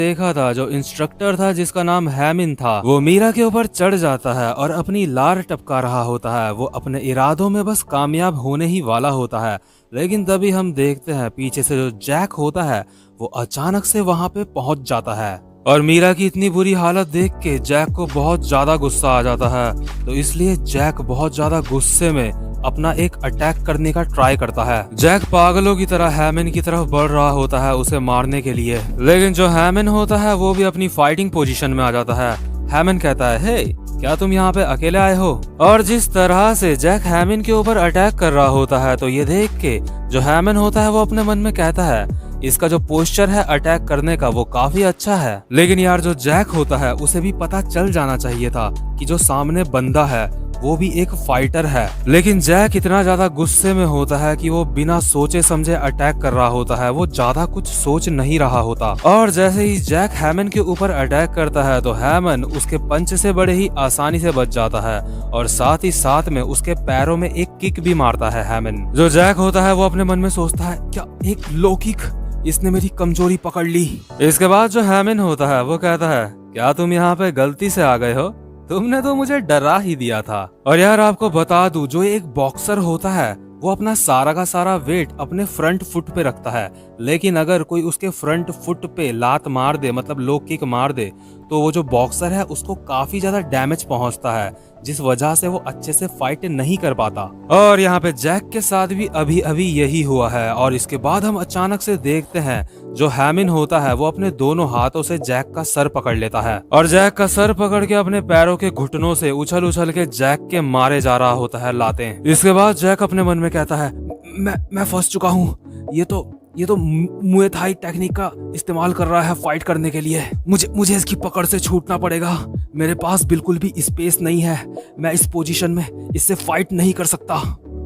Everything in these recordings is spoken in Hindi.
देखा था जो इंस्ट्रक्टर था जिसका नाम हैमिन था, वो मीरा के ऊपर चढ़ जाता है और अपनी लार टपका रहा होता है। वो अपने इरादों में बस कामयाब होने ही वाला होता है, लेकिन तभी हम देखते हैं पीछे से जो जैक होता है वो अचानक से वहां पे पहुंच जाता है। और मीरा की इतनी बुरी हालत देख के जैक को बहुत ज्यादा गुस्सा आ जाता है, तो इसलिए जैक बहुत ज्यादा गुस्से में अपना एक अटैक करने का ट्राई करता है। जैक पागलों की तरह हैमन की तरफ बढ़ रहा होता है उसे मारने के लिए, लेकिन जो हैमन होता है वो भी अपनी फाइटिंग पोजीशन में आ जाता है। हैमन कहता है, हे क्या तुम यहाँ पे अकेले आए हो? और जिस तरह से जैक हैमन के ऊपर अटैक कर रहा होता है, तो ये देख के जो हैमन होता है वो अपने मन में कहता है, इसका जो पोस्चर है अटैक करने का वो काफी अच्छा है। लेकिन यार जो जैक होता है उसे भी पता चल जाना चाहिए था कि जो सामने बंदा है वो भी एक फाइटर है। लेकिन जैक इतना ज्यादा गुस्से में होता है कि वो बिना सोचे समझे अटैक कर रहा होता है, वो ज्यादा कुछ सोच नहीं रहा होता। और जैसे ही जैक हैमन के ऊपर अटैक करता है तो हैमन उसके पंच से बड़े ही आसानी से बच जाता है, और साथ ही साथ में उसके पैरों में एक किक भी मारता है हैमन। जो जैक होता है वो अपने मन में सोचता है, क्या एक लो किक, इसने मेरी कमजोरी पकड़ ली। इसके बाद जो हैमन होता है वो कहता है, क्या तुम यहाँ पे गलती से आ गए हो? तुमने तो मुझे डरा ही दिया था। और यार आपको बता दूं, जो एक बॉक्सर होता है वो अपना सारा का सारा वेट अपने फ्रंट फुट पे रखता है, लेकिन अगर कोई उसके फ्रंट फुट पे लात मार दे, मतलब लो किक मार दे, तो वो जो बॉक्सर है उसको काफी ज्यादा डैमेज पहुंचता है, जिस वजह से वो अच्छे से फाइट नहीं कर पाता। और यहाँ पे जैक के साथ भी अभी अभी यही हुआ है। और इसके बाद हम अचानक से देखते हैं जो हैमिन होता है वो अपने दोनों हाथों से जैक का सर पकड़ लेता है, और जैक का सर पकड़ के अपने पैरों के घुटनों से उछल उछल के जैक के मारे जा रहा होता है लातें। इसके बाद जैक अपने मन में कहता है, मैं फंस चुका हूँ, ये तो मुए थाई टेक्निक का इस्तेमाल कर रहा है फाइट करने के लिए। मुझे इसकी पकड़ से छूटना पड़ेगा। मेरे पास बिल्कुल भी स्पेस नहीं है, मैं इस पोजीशन में इससे फाइट नहीं कर सकता।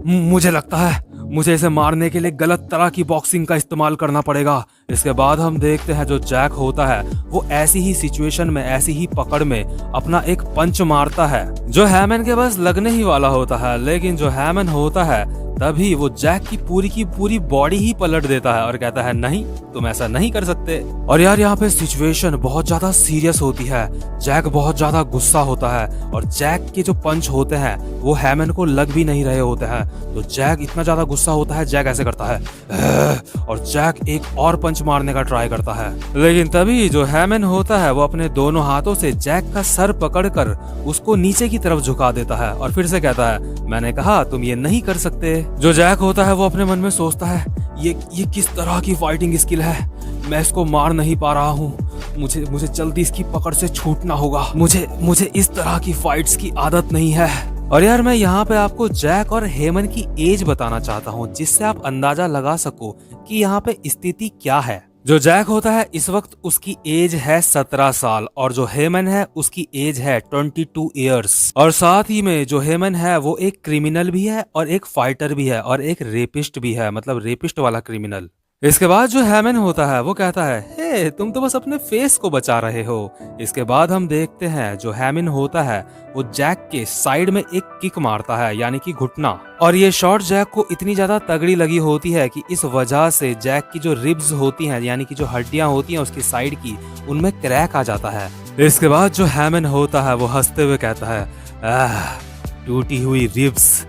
मुझे लगता है मुझे इसे मारने के लिए गलत तरह की बॉक्सिंग का इस्तेमाल करना पड़ेगा। इसके बाद हम देखते हैं जो जैक होता है वो ऐसी ही सिचुएशन में, ऐसी ही पकड़ में अपना एक पंच मारता है जो हैमन के बस लगने ही वाला होता है। लेकिन जो हैमन होता है तभी वो जैक की पूरी बॉडी ही पलट देता है और कहता है, नहीं तुम ऐसा नहीं कर सकते। और यार यहाँ पे सिचुएशन बहुत ज्यादा सीरियस होती है। जैक बहुत ज्यादा गुस्सा होता है और जैक के जो पंच होते हैं वो हैमन को लग भी नहीं रहे होते हैं। तो जैक इतना ज्यादा गुस्सा होता है, जैक ऐसे करता है और जैक एक और पंच मारने का ट्राई करता है। लेकिन तभी जो हैमन होता है वो अपने दोनों हाथों से जैक का सर पकड़कर उसको नीचे की तरफ झुका देता है और फिर से कहता है, मैंने कहा तुम ये नहीं कर सकते। जो जैक होता है वो अपने मन में सोचता है, ये किस तरह की फाइटिंग स्किल है, मैं इसको मार नहीं पा रहा हूँ। मुझे जल्दी इसकी पकड़ से छूटना होगा। मुझे इस तरह की फाइट्स की आदत नहीं है। और यार मैं यहाँ पे आपको जैक और हेमन की एज बताना चाहता हूँ, जिससे आप अंदाजा लगा सको कि यहाँ पे स्थिति क्या है। जो जैक होता है इस वक्त उसकी एज है 17 साल, और जो हेमन है उसकी एज है 22 ईयर्स। और साथ ही में जो हेमन है वो एक क्रिमिनल भी है और एक फाइटर भी है और एक रेपिस्ट भी है, मतलब रेपिस्ट वाला क्रिमिनल। इसके बाद जो हैमन होता है वो कहता है, हे तुम तो बस अपने फेस को बचा रहे हो। इसके बाद हम देखते हैं जो हैमन होता है वो जैक के साइड में एक किक मारता है, यानी कि घुटना। और ये शॉट जैक को इतनी ज्यादा तगड़ी लगी होती है कि इस वजह से जैक की जो रिब्स होती हैं, यानी कि जो हड्डियां होती हैं उसकी साइड की, उनमें क्रैक आ जाता है। इसके बाद जो हैमन होता है वो हंसते हुए कहता है, टूटी हुई रिब्स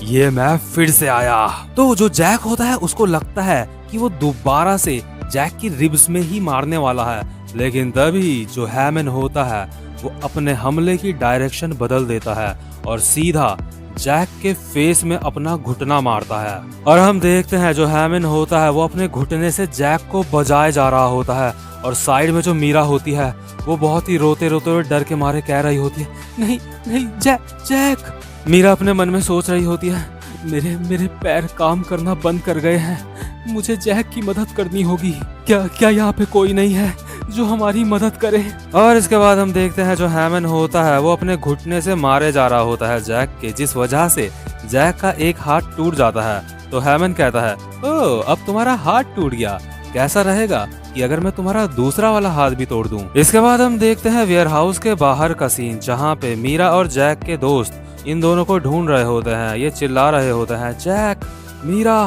ये मैं फिर से आया। तो जो जैक होता है उसको लगता है कि वो दोबारा से जैक की रिब्स में ही मारने वाला है, लेकिन तभी जो हैमन होता है वो अपने हमले की डायरेक्शन बदल देता है और सीधा जैक के फेस में अपना घुटना मारता है। और हम देखते हैं जो हैमन होता है वो अपने घुटने से जैक को बजाए जा रहा होता है, और साइड में जो मीरा होती है वो बहुत ही रोते रोते हुए डर के मारे कह रही होती है, नहीं नहीं जैक। मीरा अपने मन में सोच रही होती है, मेरे पैर काम करना बंद कर गए हैं, मुझे जैक की मदद करनी होगी। क्या यहाँ पे कोई नहीं है जो हमारी मदद करे? और इसके बाद हम देखते हैं जो हैमन होता है वो अपने घुटने से मारे जा रहा होता है जैक के, जिस वजह से जैक का एक हाथ टूट जाता है। तो हैमन कहता है, ओह अब तुम्हारा हाथ टूट गया, कैसा रहेगा कि अगर मैं तुम्हारा दूसरा वाला हाथ भी तोड़ दूं? इसके बाद हम देखते हैं वेयर हाउस के बाहर का सीन, जहाँ पे मीरा और जैक के दोस्त इन दोनों को ढूंढ रहे होते हैं। ये चिल्ला रहे होते हैं, जैक, मीरा।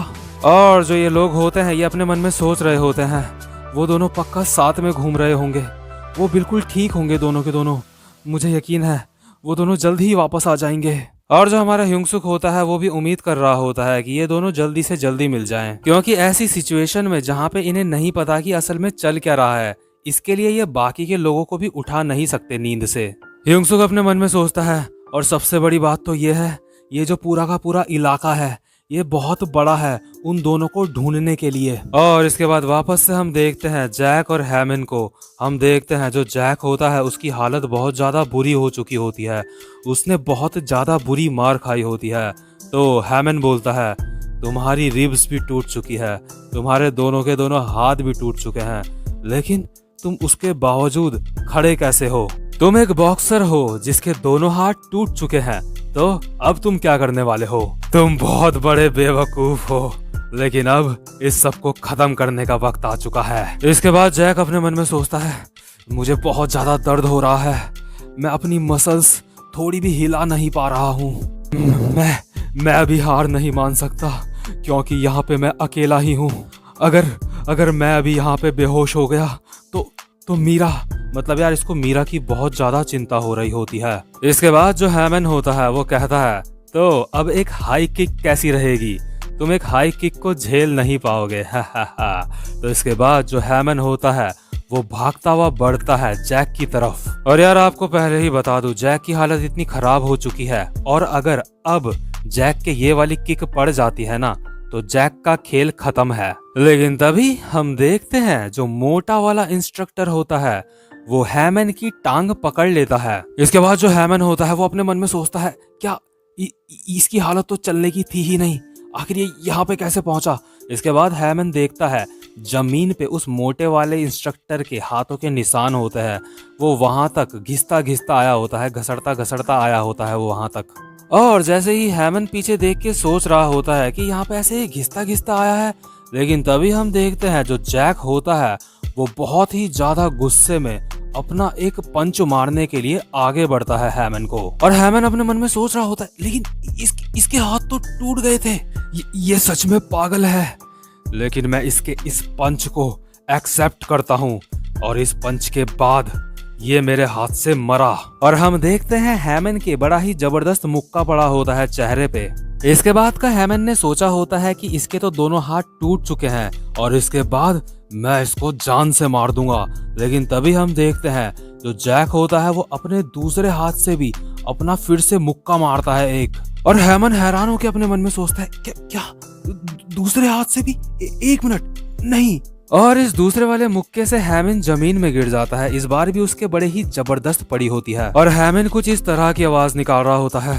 और जो ये लोग होते हैं ये अपने मन में सोच रहे होते हैं, वो दोनों पक्का साथ में घूम रहे होंगे। वो बिल्कुल ठीक होंगे दोनों के दोनों। मुझे यकीन है वो दोनों जल्द ही वापस आ जाएंगे। और जो हमारा ह्यूंगसुक होता है वो भी उम्मीद कर रहा होता है कि ये दोनों जल्दी से जल्दी मिल जाएं, क्योंकि ऐसी सिचुएशन में जहाँ पे इन्हें नहीं पता कि असल में चल क्या रहा है, इसके लिए ये बाकी के लोगों को भी उठा नहीं सकते नींद से। ह्यूंगसुक अपने मन में सोचता है, और सबसे बड़ी बात तो ये है, ये जो पूरा का पूरा इलाका है ये बहुत बड़ा है उन दोनों को ढूंढने के लिए। और इसके बाद वापस से हम देखते हैं जैक और हैमन को। हम देखते हैं जो जैक होता है उसकी हालत बहुत ज़्यादा बुरी हो चुकी होती है, उसने बहुत ज़्यादा बुरी मार खाई होती है। तो हैमन बोलता है, तुम्हारी रिब्स भी टूट चुकी है, तुम्हारे दोनों के दोनों हाथ भी टूट चुके हैं, लेकिन तुम उसके बावजूद खड़े कैसे हो? तुम एक बॉक्सर हो जिसके दोनों हाथ टूट चुके हैं, तो अब तुम क्या करने वाले हो? तुम बहुत बड़े बेवकूफ हो, लेकिन अब इस सब को खत्म करने का वक्त आ चुका है। इसके बाद जैक अपने मन में सोचता है, मुझे बहुत ज्यादा दर्द हो रहा है, मैं अपनी मसल्स थोड़ी भी हिला नहीं पा रहा हूँ। मैं अभी हार नहीं मान सकता, क्योंकि यहाँ पे मैं अकेला ही हूँ। अगर मैं अभी यहाँ पे बेहोश हो गया तो मीरा, मतलब यार इसको मीरा की बहुत ज्यादा चिंता हो रही होती है। इसके बाद जो हैमन होता है वो कहता है, तो अब एक हाई किक कैसी रहेगी? तुम एक हाई किक को झेल नहीं पाओगे। तो इसके बाद जो हैमन होता है वो भागता हुआ बढ़ता है जैक की तरफ। और यार आपको पहले ही बता दूं, जैक की हालत इतनी खराब हो चुकी है, और अगर अब जैक के ये वाली किक पड़ जाती है ना तो जैक का खेल खत्म है। लेकिन तभी हम देखते हैं जो मोटा वाला इंस्ट्रक्टर होता है वो हैमन की टांग पकड़ लेता है। इसके बाद जो हैमन होता है वो अपने मन में सोचता है, क्या इसकी हालत तो चलने की थी ही नहीं, आखिर ये यहाँ पे कैसे पहुंचा? इसके बाद हैमन देखता है जमीन पे उस मोटे वाले इंस्ट्रक्टर के हाथों के निशान होते हैं। वो वहां तक घिसता घिसता आया होता है, घसड़ता घसड़ता आया होता है वो वहां तक। और जैसे ही हैमन पीछे देख के सोच रहा होता है कि यहाँ पे ऐसे घिसता घिसता आया है, लेकिन तभी हम देखते हैं जो जैक होता है वो बहुत ही ज्यादा गुस्से में अपना एक पंच मारने के लिए आगे बढ़ता है हैमन को। और हैमन अपने मन में सोच रहा होता है, लेकिन इसके हाथ तो टूट गए थे, ये सच में पागल है। लेकिन मैं इसके इस पंच को एक्सेप्ट करता हूँ, और इस पंच के बाद ये मेरे हाथ से मरा। और हम देखते हैं हैमन के बड़ा ही जबरदस्त मुक्का पड़ा होता है चेहरे पे। इसके बाद का हैमन ने सोचा होता है कि इसके तो दोनों हाथ टूट चुके हैं और इसके बाद मैं इसको जान से मार दूंगा। लेकिन तभी हम देखते हैं जो जैक होता है वो अपने दूसरे हाथ से भी अपना फिर से मुक्का मारता है एक। और हैमन हैरान होकर अपने मन में सोचता है, क्या दूसरे हाथ से भी? एक मिनट, नहीं। और इस दूसरे वाले मुक्के से हैमन जमीन में गिर जाता है। इस बार भी उसके बड़े ही जबरदस्त पड़ी होती है और हैमन कुछ इस तरह की आवाज निकाल रहा होता है,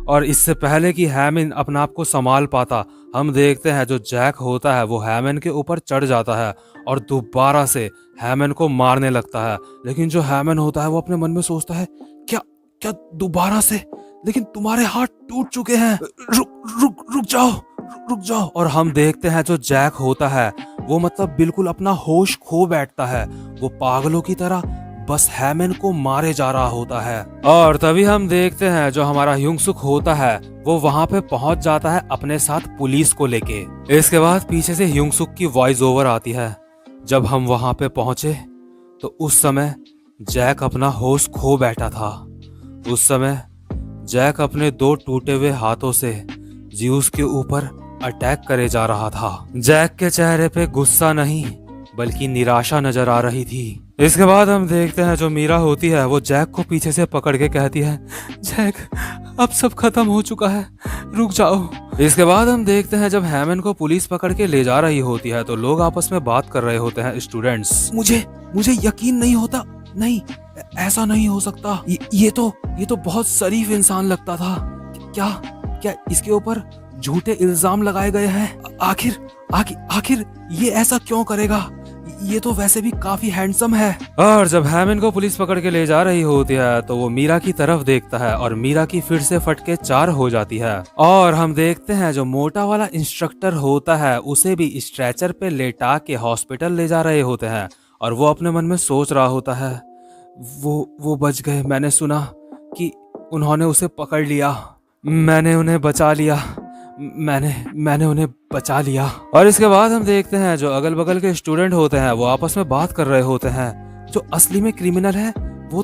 और इससे पहले कि हैमन अपना आप को संभाल पाता, हम देखते हैं जो जैक होता है वो हैमन के ऊपर चढ़ जाता है और दोबारा से हैमन को मारने लगता है। लेकिन जो हैमन होता है वो अपने मन में सोचता है, क्या दोबारा से? लेकिन तुम्हारे हाथ टूट चुके हैं, रुक जाओ। और हम देखते हैं जो जैक होता है वो मतलब बिल्कुल अपना होश खो बैठता है, वो पागलों की तरह बस हैमन को मारे जा रहा होता है। और तभी हम देखते हैं जो हमारा ह्यूंगसुक होता है वो वहां पे पहुंच जाता है अपने साथ पुलिस को लेके। इसके बाद पीछे से ह्यूंगसुक की वॉइस ओवर आती है। जब हम वहां पे पहुंचे तो उस समय जैक अपना होश खो बैठा था। उस समय जैक अपने दो टूटे हुए हाथों से ज्यूस के ऊपर अटैक करे जा रहा था। जैक के चेहरे पे गुस्सा नहीं बल्कि निराशा नजर आ रही थी। इसके बाद हम देखते हैं जो मीरा होती है वो जैक को पीछे से पकड़ के कहती है, जैक अब सब खत्म हो चुका है, रुक जाओ। इसके बाद हम देखते हैं जब हैमन को पुलिस पकड़ के ले जा रही होती है तो लोग आपस में बात कर रहे होते हैं स्टूडेंट्स। मुझे यकीन नहीं होता, नहीं ऐसा नहीं हो सकता, ये तो बहुत शरीफ इंसान लगता था। क्या इसके ऊपर झूठे इल्जाम लगाए गए हैं? आखिर ये ऐसा क्यों करेगा? ये तो वैसे भी काफी हैंडसम है। और जब हैमन को पुलिस पकड़ के ले जा रही होती है तो वो मीरा की तरफ देखता है और मीरा की फिर से फटके 4 हो जाती है। और हम देखते हैं जो मोटा वाला इंस्ट्रक्टर होता है उसे भी स्ट्रेचर पे लेटा के हॉस्पिटल ले जा रहे होते हैं और वो अपने मन में सोच रहा होता है, वो बच गए। मैंने सुना कि उन्होंने उसे पकड़ लिया, मैंने उन्हें बचा लिया, मैंने उन्हें बचा लिया। और इसके बाद हम देखते हैं जो अगल बगल के स्टूडेंट होते हैं वो आपस में बात कर रहे होते हैं। जो असली में क्रिमिनल है वो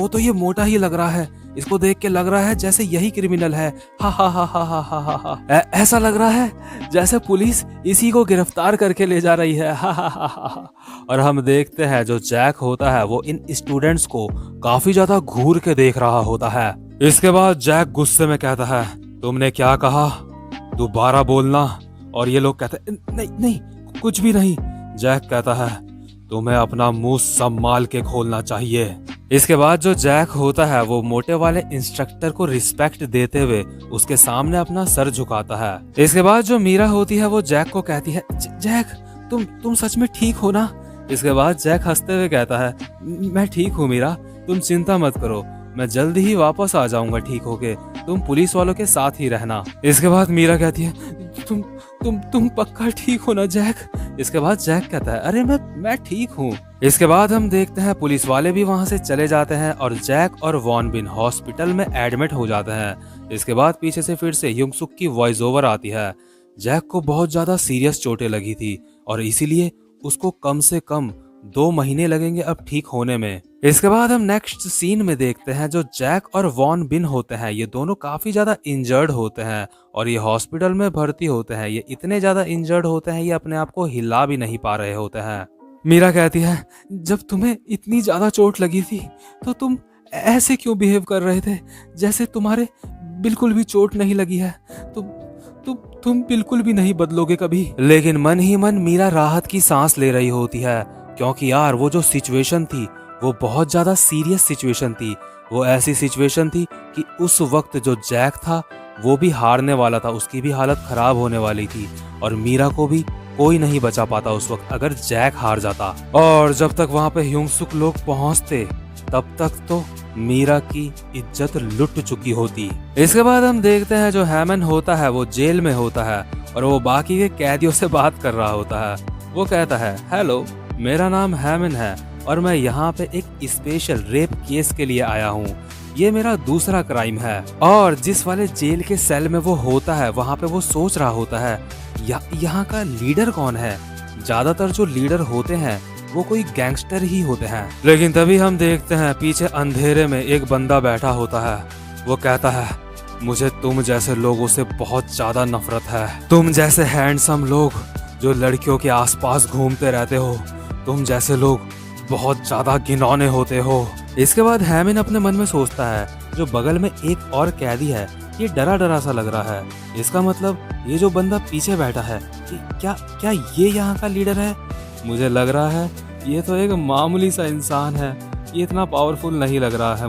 तो ये मोटा ही लग रहा है। इसको देख के लग रहा है जैसे यही क्रिमिनल है। हा हा हा हा हा हा हा हा। ऐसा लग रहा है जैसे पुलिस इसी को गिरफ्तार करके ले जा रही है। हा हा हा हा हा। और हम देखते हैं जो जैक होता है वो इन स्टूडेंट्स को काफी ज्यादा घूर के देख रहा होता है। इसके बाद जैक गुस्से में कहता है, तुमने क्या कहा? दोबारा बोलना। और ये लोग कहते हैं, नहीं नहीं कुछ भी नहीं। जैक कहता है, तुम्हें अपना मुंह संभाल के खोलना चाहिए। इसके बाद जो जैक होता है वो मोटे वाले इंस्ट्रक्टर को रिस्पेक्ट देते हुए उसके सामने अपना सर झुकाता है। इसके बाद जो मीरा होती है वो जैक को कहती है, जैक तुम सच में ठीक हो ना? इसके बाद जैक हंसते हुए कहता है, मैं ठीक हूँ मीरा, तुम चिंता मत करो, मैं जल्द ही वापस आ जाऊंगा ठीक होके, तुम पुलिस वालों के साथ ही रहना। इसके बाद मीरा कहती है, तुम पक्का ठीक हो ना जैक? इसके बाद जैक कहता है, अरे मैं ठीक हूँ। इसके बाद हम देखते हैं पुलिस वाले भी वहां से चले जाते हैं और जैक और वॉन बिन हॉस्पिटल में एडमिट हो जाते हैं। इसके बाद पीछे से फिर से युंगसुक की वॉइस ओवर आती है। जैक को बहुत ज्यादा सीरियस चोटें लगी थी और इसीलिए उसको कम से कम 2 महीने लगेंगे अब ठीक होने में। इसके बाद हम नेक्स्ट सीन में देखते हैं जो जैक और वॉन बिन होते हैं ये दोनों काफी ज्यादा इंजर्ड होते हैं और ये हॉस्पिटल में भर्ती होते हैं। ये इतने ज्यादा इंजर्ड होते हैं ये अपने आप को हिला भी नहीं पा रहे होते हैं। मीरा कहती है, जब तुम्हें इतनी ज्यादा चोट लगी थी तो तुम ऐसे क्यों बिहेव कर रहे थे जैसे तुम्हारे बिल्कुल भी चोट नहीं लगी है? तुम बिल्कुल भी नहीं बदलोगे कभी। लेकिन मन ही मन मीरा राहत की सांस ले रही होती है क्योंकि यार वो जो सिचुएशन थी वो बहुत ज्यादा सीरियस सिचुएशन थी। वो ऐसी सिचुएशन थी कि उस वक्त जो जैक था वो भी हारने वाला था, उसकी भी हालत खराब होने वाली थी और मीरा को भी कोई नहीं बचा पाता उस वक्त अगर जैक हार जाता। और जब तक वहां पे युंगसुक लोग पहुंचते तब तक तो मीरा की इज्जत लुट चुकी होती। इसके बाद हम देखते हैं जो हैमन होता है वो जेल में होता है और वो बाकी के कैदियों से बात कर रहा होता है। वो कहता है, हेलो, मेरा नाम हैमन है और मैं यहाँ पे एक स्पेशल रेप केस के लिए आया हूँ। ये मेरा दूसरा क्राइम है। और जिस वाले जेल के सेल में वो होता है वहाँ पे वो सोच रहा होता है यहाँ का लीडर कौन है? ज्यादातर जो लीडर होते हैं वो कोई गैंगस्टर ही होते हैं। लेकिन तभी हम देखते हैं पीछे अंधेरे में एक बंदा बैठा होता है। वो कहता है, मुझे तुम जैसे लोगों से बहुत ज्यादा नफरत है। तुम जैसे हैंडसम लोग जो लड़कियों के आसपास घूमते रहते हो, तुम जैसे लोग बहुत ज्यादा घिनौने होते हो। इसके बाद हैमिन अपने मन में सोचता है जो बगल में एक और कैदी है ये डरा डरा सा लग रहा है। इसका मतलब ये जो बंदा पीछे बैठा है क्या ये यहाँ का लीडर है? मुझे लग रहा है ये तो एक मामूली सा इंसान है, ये इतना पावरफुल नहीं लग रहा है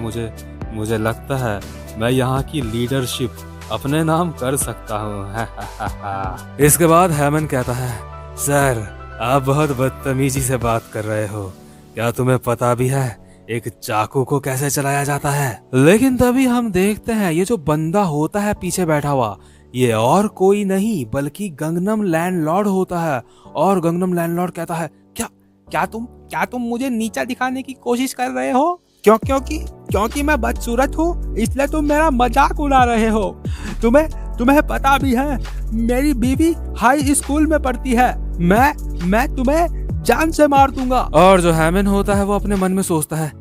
मुझे लगता है मैं यहाँ की लीडरशिप अपने नाम कर सकता हूँ। इसके बाद हैमन कहता है, सर आप बहुत बदतमीजी से बात कर रहे हो, क्या तुम्हें पता भी है एक चाकू को कैसे चलाया जाता है? लेकिन तभी हम देखते हैं ये जो बंदा होता है पीछे बैठा हुआ ये और कोई नहीं बल्कि गंगनम लैंडलॉर्ड होता है। और गंगनम लैंडलॉर्ड कहता है, क्या तुम मुझे नीचा दिखाने की कोशिश कर रहे हो? क्योंकि मैं बदसूरत हूँ इसलिए तुम मेरा मजाक उड़ा रहे हो। तुम्हें पता भी है मेरी बीवी हाई स्कूल में पढ़ती है, मैं तुम्हें जान से मार दूंगा। और जो हैमन होता है वो अपने मन में सोचता है,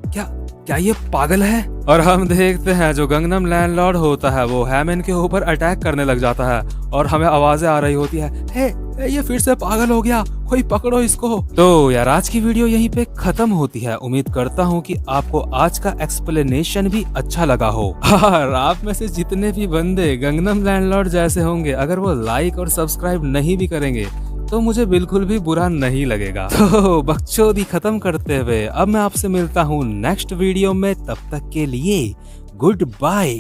क्या ये पागल है? और हम देखते हैं जो गंगनम लैंडलॉर्ड होता है वो हैमन के ऊपर अटैक करने लग जाता है और हमें आवाजें आ रही होती है, हे ये फिर से पागल हो गया, कोई पकड़ो इसको। तो यार आज की वीडियो यहीं पे खत्म होती है। उम्मीद करता हूँ कि आपको आज का एक्सप्लेनेशन भी अच्छा लगा हो। और आप में से जितने भी बंदे गंगनम लैंडलॉर्ड जैसे होंगे अगर वो लाइक और सब्सक्राइब नहीं भी करेंगे तो मुझे बिल्कुल भी बुरा नहीं लगेगा। तो बकचोदी खत्म करते हुए अब मैं आपसे मिलता हूँ नेक्स्ट वीडियो में, तब तक के लिए गुड बाय।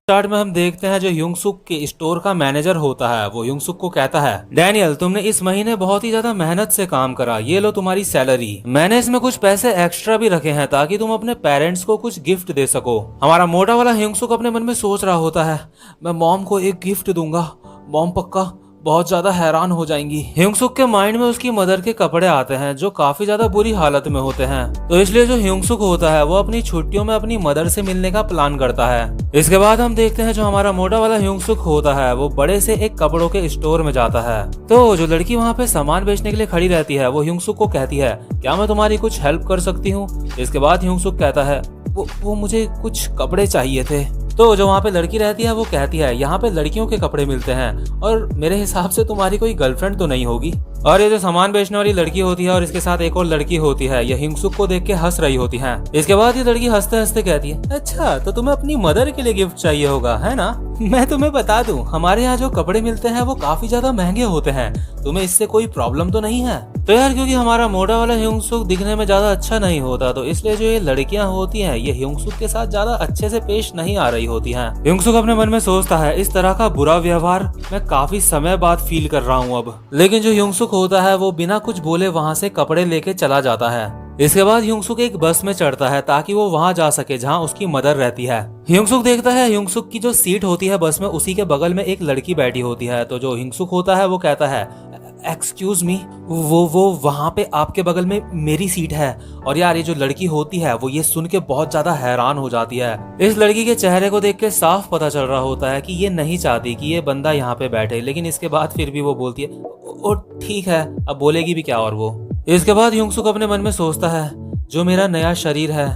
स्टार्ट में हम देखते हैं जो युंगसुक के स्टोर का मैनेजर होता है वो युंगसुक को कहता है, डैनियल तुमने इस महीने बहुत ही ज्यादा मेहनत से काम करा, ये लो तुम्हारी सैलरी। मैंने इसमें कुछ पैसे एक्स्ट्रा भी रखे हैं ताकि तुम अपने पेरेंट्स को कुछ गिफ्ट दे सको। हमारा मोटा वाला युंगसुक अपने मन में सोच रहा होता है, मैं मॉम को एक गिफ्ट दूंगा, मॉम पक्का बहुत ज्यादा हैरान हो जाएंगी। ह्यूंगसुक के माइंड में उसकी मदर के कपड़े आते हैं जो काफी ज्यादा बुरी हालत में होते हैं, तो इसलिए जो ह्यूंगसुक होता है वो अपनी छुट्टियों में अपनी मदर से मिलने का प्लान करता है। इसके बाद हम देखते हैं जो हमारा मोटा वाला ह्यूंगसुक होता है वो बड़े से एक कपड़ों के स्टोर में जाता है। तो जो लड़की वहाँ पे सामान बेचने के लिए खड़ी रहती है वो ह्यूंगसुक को कहती है, क्या मैं तुम्हारी कुछ हेल्प कर सकती हूँ? इसके बाद ह्यूंगसुक कहता है, वो मुझे कुछ कपड़े चाहिए थे। तो जो वहाँ पे लड़की रहती है वो कहती है, यहाँ पे लड़कियों के कपड़े मिलते हैं और मेरे हिसाब से तुम्हारी कोई गर्लफ्रेंड तो नहीं होगी। और ये जो सामान बेचने वाली लड़की होती है और इसके साथ एक और लड़की होती है, ये ह्यूंगसुक को देख के हंस रही होती है। इसके बाद ये लड़की हंसते हंसते कहती है, अच्छा तो तुम्हें अपनी मदर के लिए गिफ्ट चाहिए होगा, है ना? मैं तुम्हें बता दूं, हमारे यहाँ जो कपड़े मिलते हैं वो काफी ज्यादा महंगे होते हैं, तुम्हें इससे कोई प्रॉब्लम तो नहीं है? तो यार क्योंकि हमारा मोटा वाला ह्यूंगसुक दिखने में ज्यादा अच्छा नहीं होता, तो इसलिए जो ये लड़कियां होती हैं ये ह्यूंगसुक के साथ ज्यादा अच्छे से पेश नहीं आ रही होती हैं। ह्यूंगसुक अपने मन में सोचता है, इस तरह का बुरा व्यवहार मैं काफी समय बाद फील कर रहा हूँ अब। लेकिन जो ह्यूंगसुक होता है वो बिना कुछ बोले वहाँ से कपड़े लेके चला जाता है। इसके बाद ह्यूंगसुक एक बस में चढ़ता है ताकि वो वहाँ जा सके जहाँ उसकी मदर रहती है। ह्यूंगसुक देखता है ह्यूंगसुक की जो सीट होती है बस में उसी के बगल में एक लड़की बैठी होती है। तो जो ह्यूंगसुक होता है वो कहता है, एक्सक्यूज मी, वो वहाँ पे आपके बगल में मेरी सीट है। और यार ये जो लड़की होती है वो ये सुन के बहुत ज्यादा हैरान हो जाती है। इस लड़की के चेहरे को देख के साफ पता चल रहा होता है कि ये नहीं चाहती कि ये बंदा यहाँ पे बैठे, लेकिन इसके बाद फिर भी वो बोलती है, ओ ठीक है, अब बोलेगी भी क्या। और वो इसके बाद ह्यूंगसुक अपने मन में सोचता है, जो मेरा नया शरीर है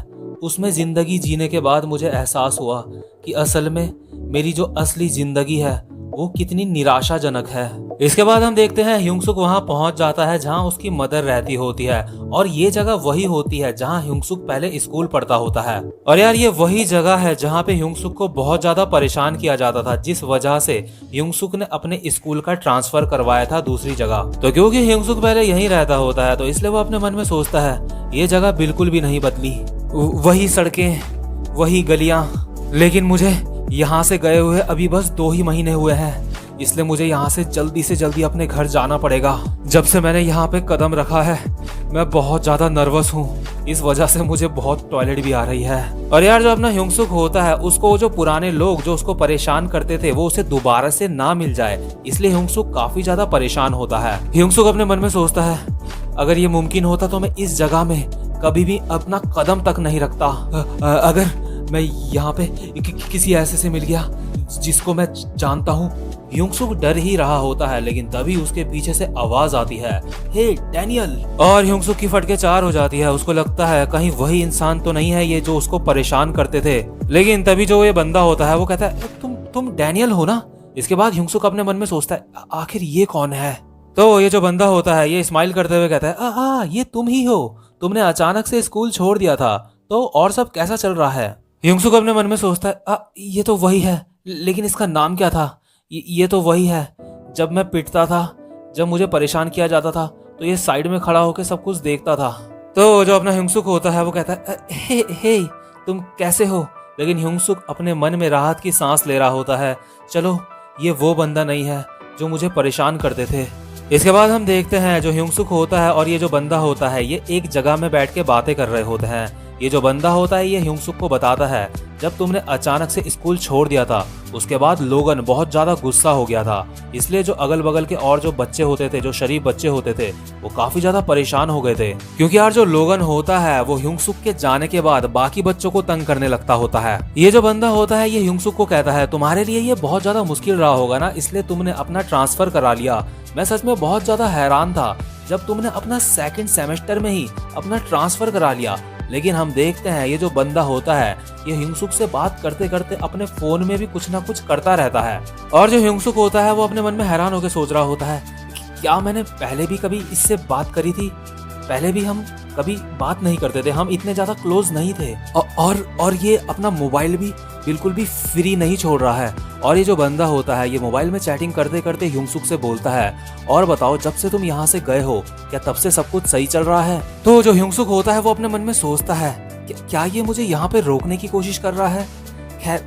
उसमें जिंदगी जीने के बाद मुझे एहसास हुआ कि असल में मेरी जो असली जिंदगी है वो कितनी निराशाजनक है। इसके बाद हम देखते हैं ह्यूंगसुक वहां पहुंच जाता है जहां उसकी मदर रहती होती है, और ये जगह वही होती है जहां ह्यूंगसुक पहले स्कूल पढ़ता होता है। और यार ये वही जगह है जहां पे ह्यूंगसुक को बहुत ज्यादा परेशान किया जाता था, जिस वजह से ह्यूंगसुक ने अपने स्कूल का ट्रांसफर करवाया था दूसरी जगह। तो क्योंकि ह्यूंगसुक पहले यहीं रहता होता है तो इसलिए वो अपने मन में सोचता है, ये जगह बिल्कुल भी नहीं बदली, वही सड़कें, वही गलियां, लेकिन मुझे यहाँ से गए हुए अभी बस 2 ही महीने हुए हैं, इसलिए मुझे यहाँ से जल्दी अपने घर जाना पड़ेगा। जब से मैंने यहाँ पे कदम रखा है मैं बहुत ज्यादा नर्वस हूँ, इस वजह से मुझे बहुत टॉयलेट भी आ रही है। और यार जो अपना ह्यूंगसुक होता है उसको जो पुराने लोग जो उसको परेशान करते थे वो उसे दोबारा से ना मिल जाए, इसलिए ह्यूंगसुक काफी ज्यादा परेशान होता है। ह्यूंगसुक अपने मन में सोचता है, अगर ये मुमकिन होता तो मैं इस जगह में कभी भी अपना कदम तक नहीं रखता। अगर मैं यहाँ पे किसी ऐसे से मिल गया जिसको मैं जानता हूँ। ह्यूंगसुक डर ही रहा होता है, लेकिन तभी उसके पीछे से आवाज आती है, हे डैनियल। और ह्यूंगसुक की फटके 4 हो जाती है। उसको लगता है कहीं वही इंसान तो नहीं है ये जो उसको परेशान करते थे। लेकिन तभी जो ये बंदा होता है वो कहता है, तुम डैनियल हो ना? इसके बाद ह्यूंगसुक अपने मन में सोचता है, आखिर ये कौन है? तो ये जो बंदा होता है ये स्माइल करते हुए कहता है, ये तुम ही हो, तुमने अचानक से स्कूल छोड़ दिया था, तो और सब कैसा चल रहा है? ह्यूंगसुक अपने मन में सोचता है, ये तो वही है, लेकिन इसका नाम क्या था? ये तो वही है, जब मैं पिटता था, जब मुझे परेशान किया जाता था तो ये साइड में खड़ा होकर सब कुछ देखता था। तो जो अपना ह्यूंगसुक होता है वो कहता है, हे तुम कैसे हो? लेकिन ह्यूंगसुक अपने मन में राहत की सांस ले रहा होता है, चलो ये वो बंदा नहीं है जो मुझे परेशान करते थे। इसके बाद हम देखते हैं जो ह्यूंगसुक होता है और ये जो बंदा होता है ये एक जगह में बैठ के बातें कर रहे होते हैं। ये जो बंदा होता है ये ह्यूंगसुक को बताता है, जब तुमने अचानक से स्कूल छोड़ दिया था उसके बाद लोगन बहुत ज्यादा गुस्सा हो गया था, इसलिए जो अगल बगल के और जो बच्चे होते थे, जो शरीफ बच्चे होते थे, वो काफी ज्यादा परेशान हो गए थे, क्योंकि यार जो लोगन होता है वो ह्यूंगसुक के जाने के बाद बाकी बच्चों को तंग करने लगता होता है। ये जो बंदा होता है ये ह्यूंगसुक को कहता है, तुम्हारे लिए ये बहुत ज्यादा मुश्किल रहा होगा ना, इसलिए तुमने अपना ट्रांसफर करा लिया। मैं सच में बहुत ज्यादा हैरान था जब तुमने अपना 2nd सेमेस्टर में ही अपना ट्रांसफर करा लिया। लेकिन हम देखते हैं ये जो बंदा होता है ये ह्यूंगसुक से बात करते करते अपने फोन में भी कुछ ना कुछ करता रहता है। और जो ह्यूंगसुक होता है वो अपने मन में हैरान होकर सोच रहा होता है, क्या मैंने पहले भी कभी इससे बात करी थी? पहले भी हम कभी बात नहीं करते थे, हम इतने ज्यादा क्लोज नहीं थे। और ये अपना मोबाइल भी बिल्कुल भी फ्री नहीं छोड़ रहा है। और ये जो बंदा होता है ये मोबाइल में चैटिंग करते करते ह्यूंगसुक से बोलता है, और बताओ जब से तुम यहाँ से गए हो क्या तब से सब कुछ सही चल रहा है? तो जो ह्यूंगसुक होता है वो अपने मन में सोचता है, क्या ये मुझे यहाँ पे रोकने की कोशिश कर रहा है?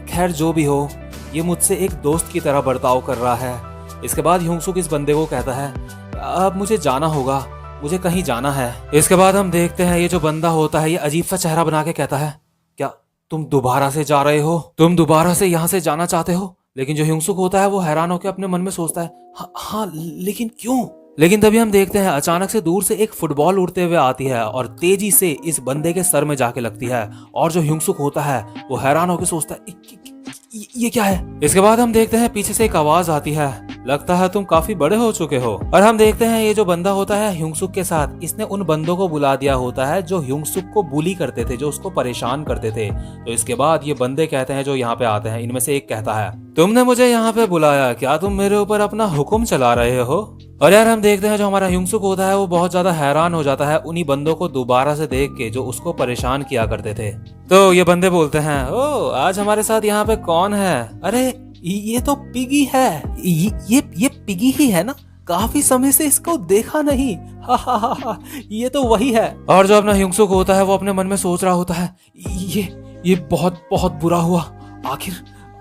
खैर जो भी हो, ये मुझसे एक दोस्त की तरह बर्ताव कर रहा है। इसके बाद ह्यूंगसुक इस बंदे को कहता है, अब मुझे जाना होगा, मुझे कहीं जाना है। इसके बाद हम देखते हैं ये जो बंदा होता है ये अजीब सा चेहरा बना के कहता है, क्या तुम दोबारा से जा रहे हो? तुम दोबारा से यहाँ से जाना चाहते हो? लेकिन जो ह्यूंगसुक होता है वो हैरान होकर अपने मन में सोचता है, हाँ लेकिन क्यों। लेकिन तभी हम देखते हैं अचानक से दूर से एक फुटबॉल उड़ते हुए आती है और तेजी से इस बंदे के सर में जाके लगती है। और जो ह्यूंगसुक होता है वो हैरान होकर सोचता है, ये क्या है। इसके बाद हम देखते हैं पीछे से एक आवाज आती है, लगता है तुम काफी बड़े हो चुके हो। और हम देखते हैं ये जो बंदा होता है ह्यूंगसुक के साथ, इसने उन बंदों को बुला दिया होता है जो ह्यूंगसुक को बुली करते थे, जो उसको परेशान करते थे। तो इसके बाद ये बंदे कहते हैं जो यहाँ पे आते हैं, इनमें से एक कहता है, तुमने मुझे यहाँ पे बुलाया, क्या तुम मेरे ऊपर अपना हुक्म चला रहे हो। और यार हम देखते हैं जो हमारा ह्यूंगसुक होता है वो बहुत ज्यादा हैरान हो जाता है उन्हीं बंदों को दोबारा से देख के जो उसको परेशान किया करते थे। तो ये बंदे बोलते हैं, ओ आज हमारे साथ यहाँ पे कौन है। अरे ये तो पिगी है, ये पिगी ही है ना, काफी समय से इसको देखा नहीं। हा, ये तो वही है। और जो अपना ह्यूंगसुक होता है वो अपने मन में सोच रहा होता है, ये बहुत बहुत बुरा हुआ,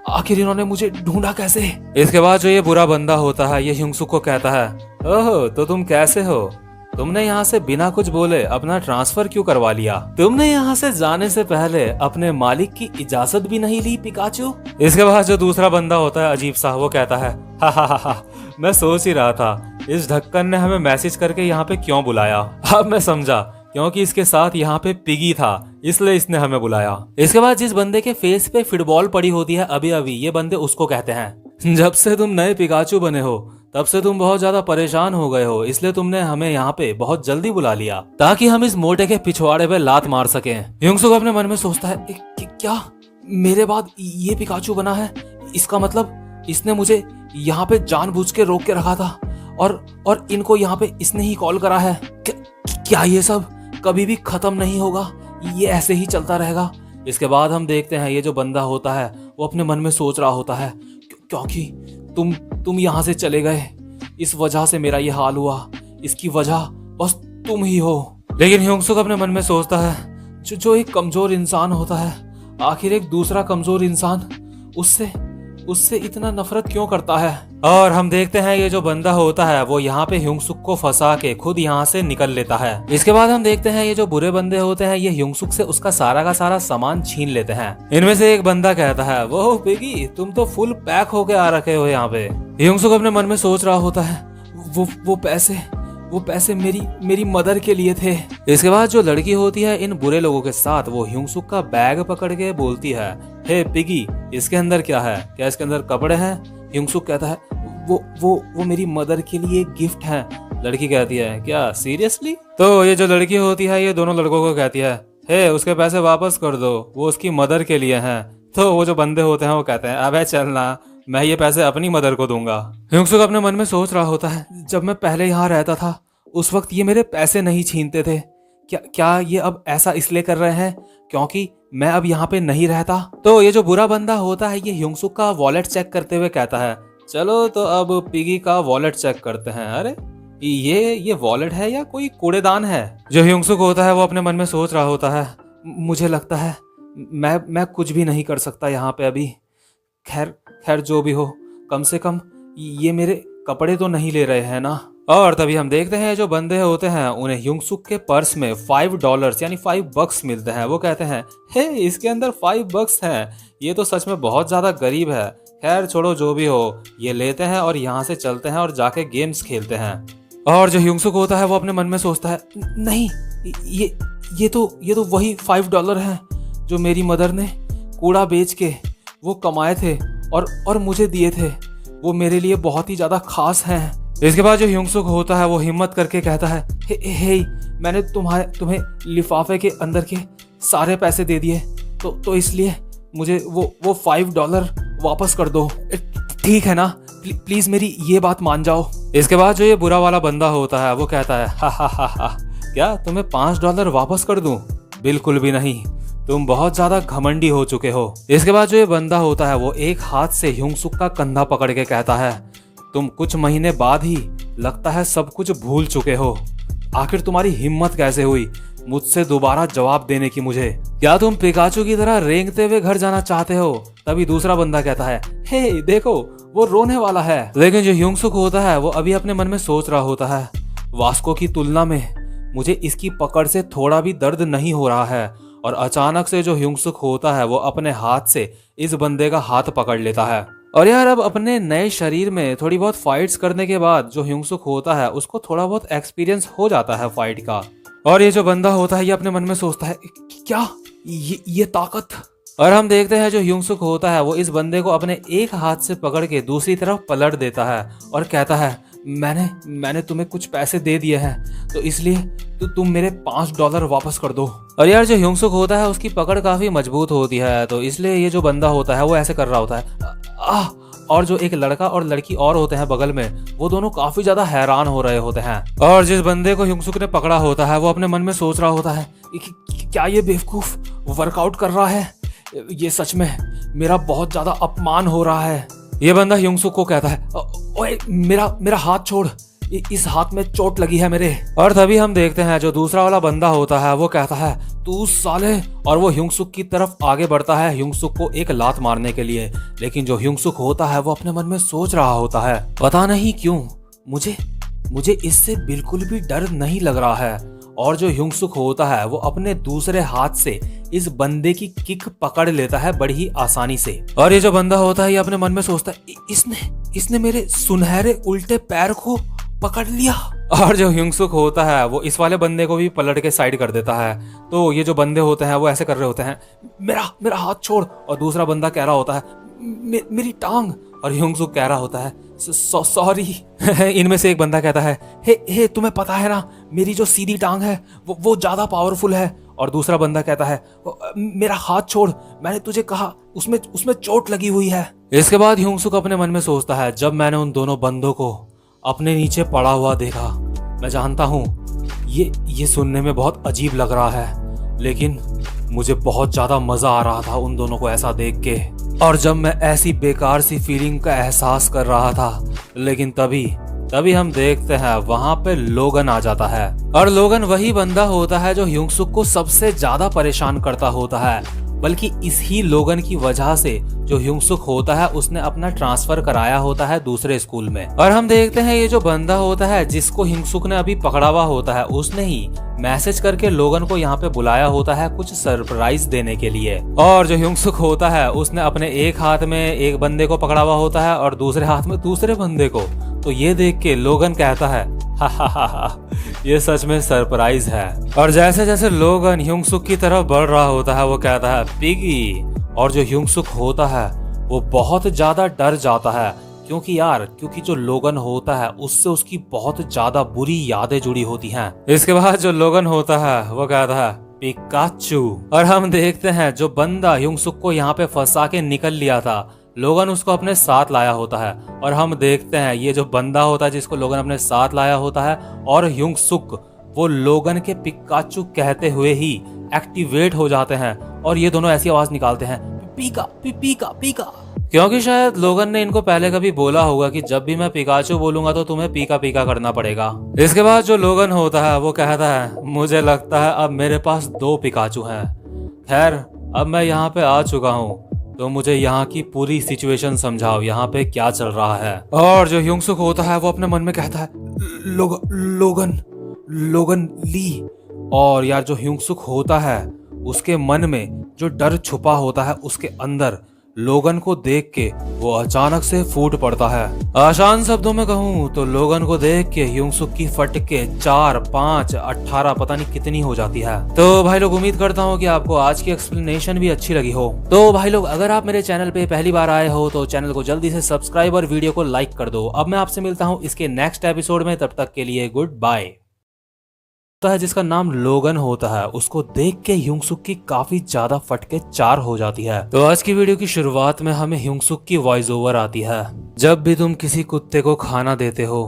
आखिर इन्होंने मुझे ढूंढा कैसे। इसके बाद जो ये बुरा बंदा होता है ये ह्यूंगसुक को कहता है, ओह तो तुम कैसे हो, तुमने यहाँ से बिना कुछ बोले अपना ट्रांसफर क्यों करवा लिया, तुमने यहाँ से जाने से पहले अपने मालिक की इजाजत भी नहीं ली पिकाचू। इसके बाद जो दूसरा बंदा होता है अजीब सा, वो कहता है, हा, मैं सोच ही रहा था इस ढक्कन ने हमें मैसेज करके यहाँ पे क्यों बुलाया। अब मैं समझा, क्योंकि इसके साथ यहाँ पे पिगी था इसलिए इसने हमें बुलाया। इसके बाद जिस बंदे के फेस पे फुटबॉल पड़ी होती है अभी अभी, ये बंदे उसको कहते हैं, जब से तुम नए पिकाचू बने हो तब से तुम बहुत ज्यादा परेशान हो गए हो, इसलिए तुमने हमें यहाँ पे बहुत जल्दी बुला लिया ताकि हम इस मोटे के पिछवाड़े पे लात मार सकें। ह्यूंगसुक अपने मन में सोचता है, क्या मेरे बाद ये पिकाचू बना है, इसका मतलब इसने मुझे यहाँ पे जानबूझ के रोक के रखा था और इनको यहाँ पे इसने ही कॉल करा है। क्या ये सब कभी भी खत्म नहीं होगा, ये ऐसे ही चलता रहेगा। इसके बाद हम देखते हैं ये जो बंदा होता है वो अपने मन में सोच रहा होता है, क्योंकि तुम यहाँ से चले गए, इस वजह से मेरा ये हाल हुआ, इसकी वजह बस तुम ही हो। लेकिन ह्यूंगसुक अपने मन में सोचता है, जो एक कमजोर इंसान होता है आखिर एक दूसरा कमजोर इंसान उससे इतना नफरत क्यों करता है। और हम देखते हैं ये जो बंदा होता है वो यहाँ पे ह्यूंगसुक को फंसा के खुद यहाँ से निकल लेता है। इसके बाद हम देखते हैं ये जो बुरे बंदे होते हैं ये ह्यूंगसुक से उसका सारा का सारा सामान छीन लेते हैं। इनमें से एक बंदा कहता है, वो पिगी तुम तो फुल पैक होके आ रखे हो यहाँ पे। ह्यूंगसुक अपने मन में सोच रहा होता है, वो पैसे मेरी मदर के लिए थे। इसके बाद जो लड़की होती है इन बुरे लोगों के साथ वो ह्यूंगसुक का बैग पकड़ के बोलती है, हे पिगी इसके अंदर क्या है, क्या इसके अंदर कपड़े हैं। ह्यूंगसुक कहता है, वो मेरी मदर के लिए गिफ्ट है। लड़की कहती है, क्या सीरियसली। तो ये जो लड़की होती है ये दोनों लड़कों को कहती है, हे उसके पैसे वापस कर दो, वो उसकी मदर के लिए हैं। तो वो जो बंदे होते हैं वो कहते हैं, अबे चलना, मैं ये पैसे अपनी मदर को दूंगा। ह्यूंगसुक अपने मन में सोच रहा होता है, जब मैं पहले यहाँ रहता था उस वक्त ये मेरे पैसे नहीं छीनते थे, क्या ये अब ऐसा इसलिए कर रहे हैं क्योंकि मैं अब यहाँ पे नहीं रहता। तो ये जो बुरा बंदा होता है ये ह्यूंगसुक का वॉलेट चेक करते हुए कहता है, चलो तो अब पिगी का वॉलेट चेक करते हैं। अरे ये वॉलेट है या कोई कूड़ेदान है। जो ह्यूंगसुक होता है वो अपने मन में सोच रहा होता है, मुझे लगता है मैं कुछ भी नहीं कर सकता यहाँ पे अभी। खैर जो भी हो, कम से कम ये मेरे कपड़े तो नहीं ले रहे हैं ना। और तभी हम देखते हैं जो बंदे होते हैं उन्हें ह्यूंगसुक के पर्स में $5 यानी $5 मिलते हैं। वो कहते हैं, हे इसके अंदर $5 हैं, ये तो सच में बहुत ज्यादा गरीब है। खैर छोड़ो जो भी हो, ये लेते हैं और यहाँ से चलते हैं और जाके गेम्स खेलते हैं। और जो ह्यूंगसुक होता है वो अपने मन में सोचता है, नहीं ये तो वही $5 हैं जो मेरी मदर ने कूड़ा बेच के वो कमाए थे और मुझे दिए थे, वो मेरे लिए बहुत ही ज्यादा खास हैं। इसके बाद जो ह्यूंगसुक होता है वो हिम्मत करके कहता है, हे मैंने तुम्हें लिफाफे के अंदर के सारे पैसे दे दिए, तो इसलिए मुझे वो $5 वापस कर दो, ठीक है ना, प्लीज मेरी ये बात मान जाओ। इसके बाद जो ये बुरा वाला बंदा होता है वो कहता है, हा, क्या तुम्हें $5 वापस कर दूं? बिल्कुल भी नहीं, तुम बहुत ज्यादा घमंडी हो चुके हो। इसके बाद जो ये बंदा होता है वो एक हाथ से ह्यूंगसुक का कंधा पकड़ के कहता है, तुम कुछ महीने बाद ही लगता है सब कुछ भूल चुके हो। आखिर तुम्हारी हिम्मत कैसे हुई मुझसे दोबारा जवाब देने की मुझे? क्या तुम पिकाचू की तरह रेंगते हुए घर जाना चाहते हो? तभी दूसरा बंदा कहता है, हे देखो वो रोने वाला है। लेकिन जो ह्यूंगसुक होता है वो अभी अपने मन में सोच रहा होता है, वास्को की तुलना में मुझे इसकी पकड़ से थोड़ा भी दर्द नहीं हो रहा है। और अचानक से जो ह्यूंगसुक होता है वो अपने हाथ से इस बंदे का हाथ पकड़ लेता है और यार अब अपने नए शरीर में थोड़ी बहुत फाइट्स करने के बाद जो ह्यूंगसुक होता है उसको थोड़ा बहुत एक्सपीरियंस हो जाता है फाइट का। और ये जो बंदा होता है ये अपने मन में सोचता है क्या ये ताकत। और हम देखते हैं जो ह्यूंगसुक होता है वो इस बंदे को अपने एक हाथ से पकड़ के दूसरी तरफ पलट देता है और कहता है मैंने तुम्हें कुछ पैसे दे दिए हैं तो इसलिए तुम मेरे $5 वापस कर दो। और यार जो ह्यूंगसुक होता है उसकी पकड़ काफी मजबूत होती है तो इसलिए ये जो बंदा होता है वो ऐसे कर रहा होता है और जो एक लड़का और लड़की और होते हैं बगल में वो दोनों काफी ज्यादा हैरान हो रहे होते हैं। और जिस बंदे को ह्यूंगसुक ने पकड़ा होता है वो अपने मन में सोच रहा होता है क्या ये बेवकूफ वर्कआउट कर रहा है, ये सच में मेरा बहुत ज्यादा अपमान हो रहा है। ये बंदा ह्यूंगसुक को कहता है ओए मेरा हाथ छोड़, इस हाथ में चोट लगी है मेरे। और तभी हम देखते हैं जो दूसरा वाला बंदा होता है वो कहता है तू साले, और वो ह्यूंगसुक की तरफ आगे बढ़ता है ह्यूंगसुक को एक लात मारने के लिए। लेकिन जो ह्यूंगसुक होता है वो अपने मन में सोच रहा होता है पता नहीं क्यों मुझे इससे बिल्कुल भी डर नहीं लग रहा है। और जो ह्यूंगसुक होता है वो अपने दूसरे हाथ से इस बंदे की किक पकड़ लेता है बड़ी ही आसानी से। और ये जो बंदा होता है ये अपने मन में सोचता है इसने मेरे सुनहरे उल्टे पैर को पकड़ लिया। और जो ह्यूंगसुक होता है वो इस वाले बंदे को भी पलट के साइड कर देता है। तो ये जो बंदे होते हैं वो ऐसे कर रहे होते हैं मेरा हाथ छोड़, और दूसरा बंदा कह रहा होता है मेरी टांग, और ह्यूंगसुक कह रहा होता है सॉरी। इनमें से एक बंदा कहता है हे तुम्हें पता है ना मेरी जो सीधी टांग है वो ज्यादा पावरफुल है। और दूसरा बंदा कहता है मेरा हाथ छोड़, मैंने तुझे कहा उसमें चोट लगी हुई है। इसके बाद ह्यूंगसुक अपने मन में सोचता है जब मैंने उन दोनों बंदों को अपने नीचे पड़ा हुआ देखा, मैं जानता हूँ ये सुनने में बहुत अजीब लग रहा है लेकिन मुझे बहुत ज्यादा मजा आ रहा था उन दोनों को ऐसा देख के। और जब मैं ऐसी बेकार सी फीलिंग का एहसास कर रहा था लेकिन तभी हम देखते हैं वहां पे लोगन आ जाता है। और लोगन वही बंदा होता है जो ह्यूंगसुक को सबसे ज्यादा परेशान करता होता है, बल्कि इस ही लोगन की वजह से जो ह्यूंगसुक होता है उसने अपना ट्रांसफर कराया होता है दूसरे स्कूल में। और हम देखते हैं ये जो बंदा होता है जिसको ह्यूंगसुक ने अभी पकड़ा हुआ होता है उसने ही मैसेज करके लोगन को यहाँ पे बुलाया होता है कुछ सरप्राइज देने के लिए। और जो ह्यूंगसुक होता है उसने अपने एक हाथ में एक बंदे को पकड़ा हुआ होता है और दूसरे हाथ में दूसरे बंदे को। तो ये देख के लोगन कहता है हा ये सच में सरप्राइज है। और जैसे जैसे लोगन ह्यूंगसुक की तरफ बढ़ रहा होता है वो कहता है पिगी। और जो ह्यूंगसुक होता है वो बहुत ज्यादा डर जाता है क्योंकि जो लोगन होता है उससे उसकी बहुत ज्यादा बुरी यादें जुड़ी होती हैं। इसके बाद जो लोगन होता है वो कहता है पिकाचू। और हम देखते हैं जो बंदा ह्यूंगसुक को यहाँ पे फंसा के निकल लिया था लोगन उसको अपने साथ लाया होता है। और हम देखते हैं ये जो बंदा होता है जिसको लोगन अपने साथ लाया होता है और ह्यूंगसुक वो लोगन के पिकाचू कहते हुए ही एक्टिवेट हो जाते हैं और ये दोनों ऐसी आवाज निकालते हैं पीका पीका पीका, क्योंकि शायद लोगन ने इनको पहले कभी बोला होगा कि जब भी मैं पिकाचू बोलूंगा तो तुम्हें पीका पीका करना पड़ेगा। इसके बाद जो लोगन होता है वो कहता है मुझे लगता है अब मेरे पास 2 पिकाचू हैं। खैर अब मैं यहाँ पे आ चुका हूँ तो मुझे यहाँ की पूरी सिचुएशन समझाओ, यहाँ पे क्या चल रहा है। और जो ह्यूंगसुक होता है वो अपने मन में कहता है लोगन ली। और यार जो ह्यूंगसुक होता है उसके मन में जो डर छुपा होता है उसके अंदर लोगन को देख के वो अचानक से फूट पड़ता है। आसान शब्दों में कहूँ तो लोगन को देख के ह्यूंगसुक की फट के 4, 5, 18 पता नहीं कितनी हो जाती है। तो भाई लोग उम्मीद करता हूँ कि आपको आज की एक्सप्लेनेशन भी अच्छी लगी हो। तो भाई लोग अगर आप मेरे चैनल पे पहली बार आए हो तो चैनल को जल्दी से सब्सक्राइब और वीडियो को लाइक कर दो। अब मैं आपसे मिलता हूँ इसके नेक्स्ट एपिसोड में, तब तक के लिए गुड बाय। है जिसका नाम लोगन होता है उसको देख के ह्यूंगसुक की काफी ज्यादा फटके 4 हो जाती है। तो आज की वीडियो की शुरुआत में हमें ह्यूंगसुक की वॉइस ओवर आती है। जब भी तुम किसी कुत्ते को खाना देते हो,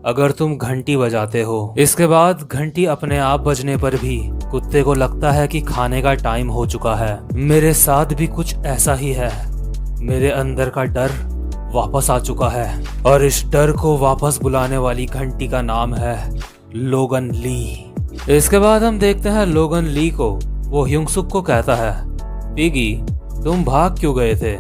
अगर तुम घंटी बजाते हो, इसके बाद घंटी अपने आप बजने पर भी कुत्ते को लगता है कि खाने का टाइम हो चुका है। मेरे साथ भी कुछ ऐसा ही है। मेरे अंदर का डर वापस आ चुका है और इस डर को वापस बुलाने वाली घंटी का नाम है लोगन ली। इसके बाद हम देखते हैं लोगन ली को। वो ह्यूंगसुक को कहता है पिगी तुम भाग क्यों गए थे,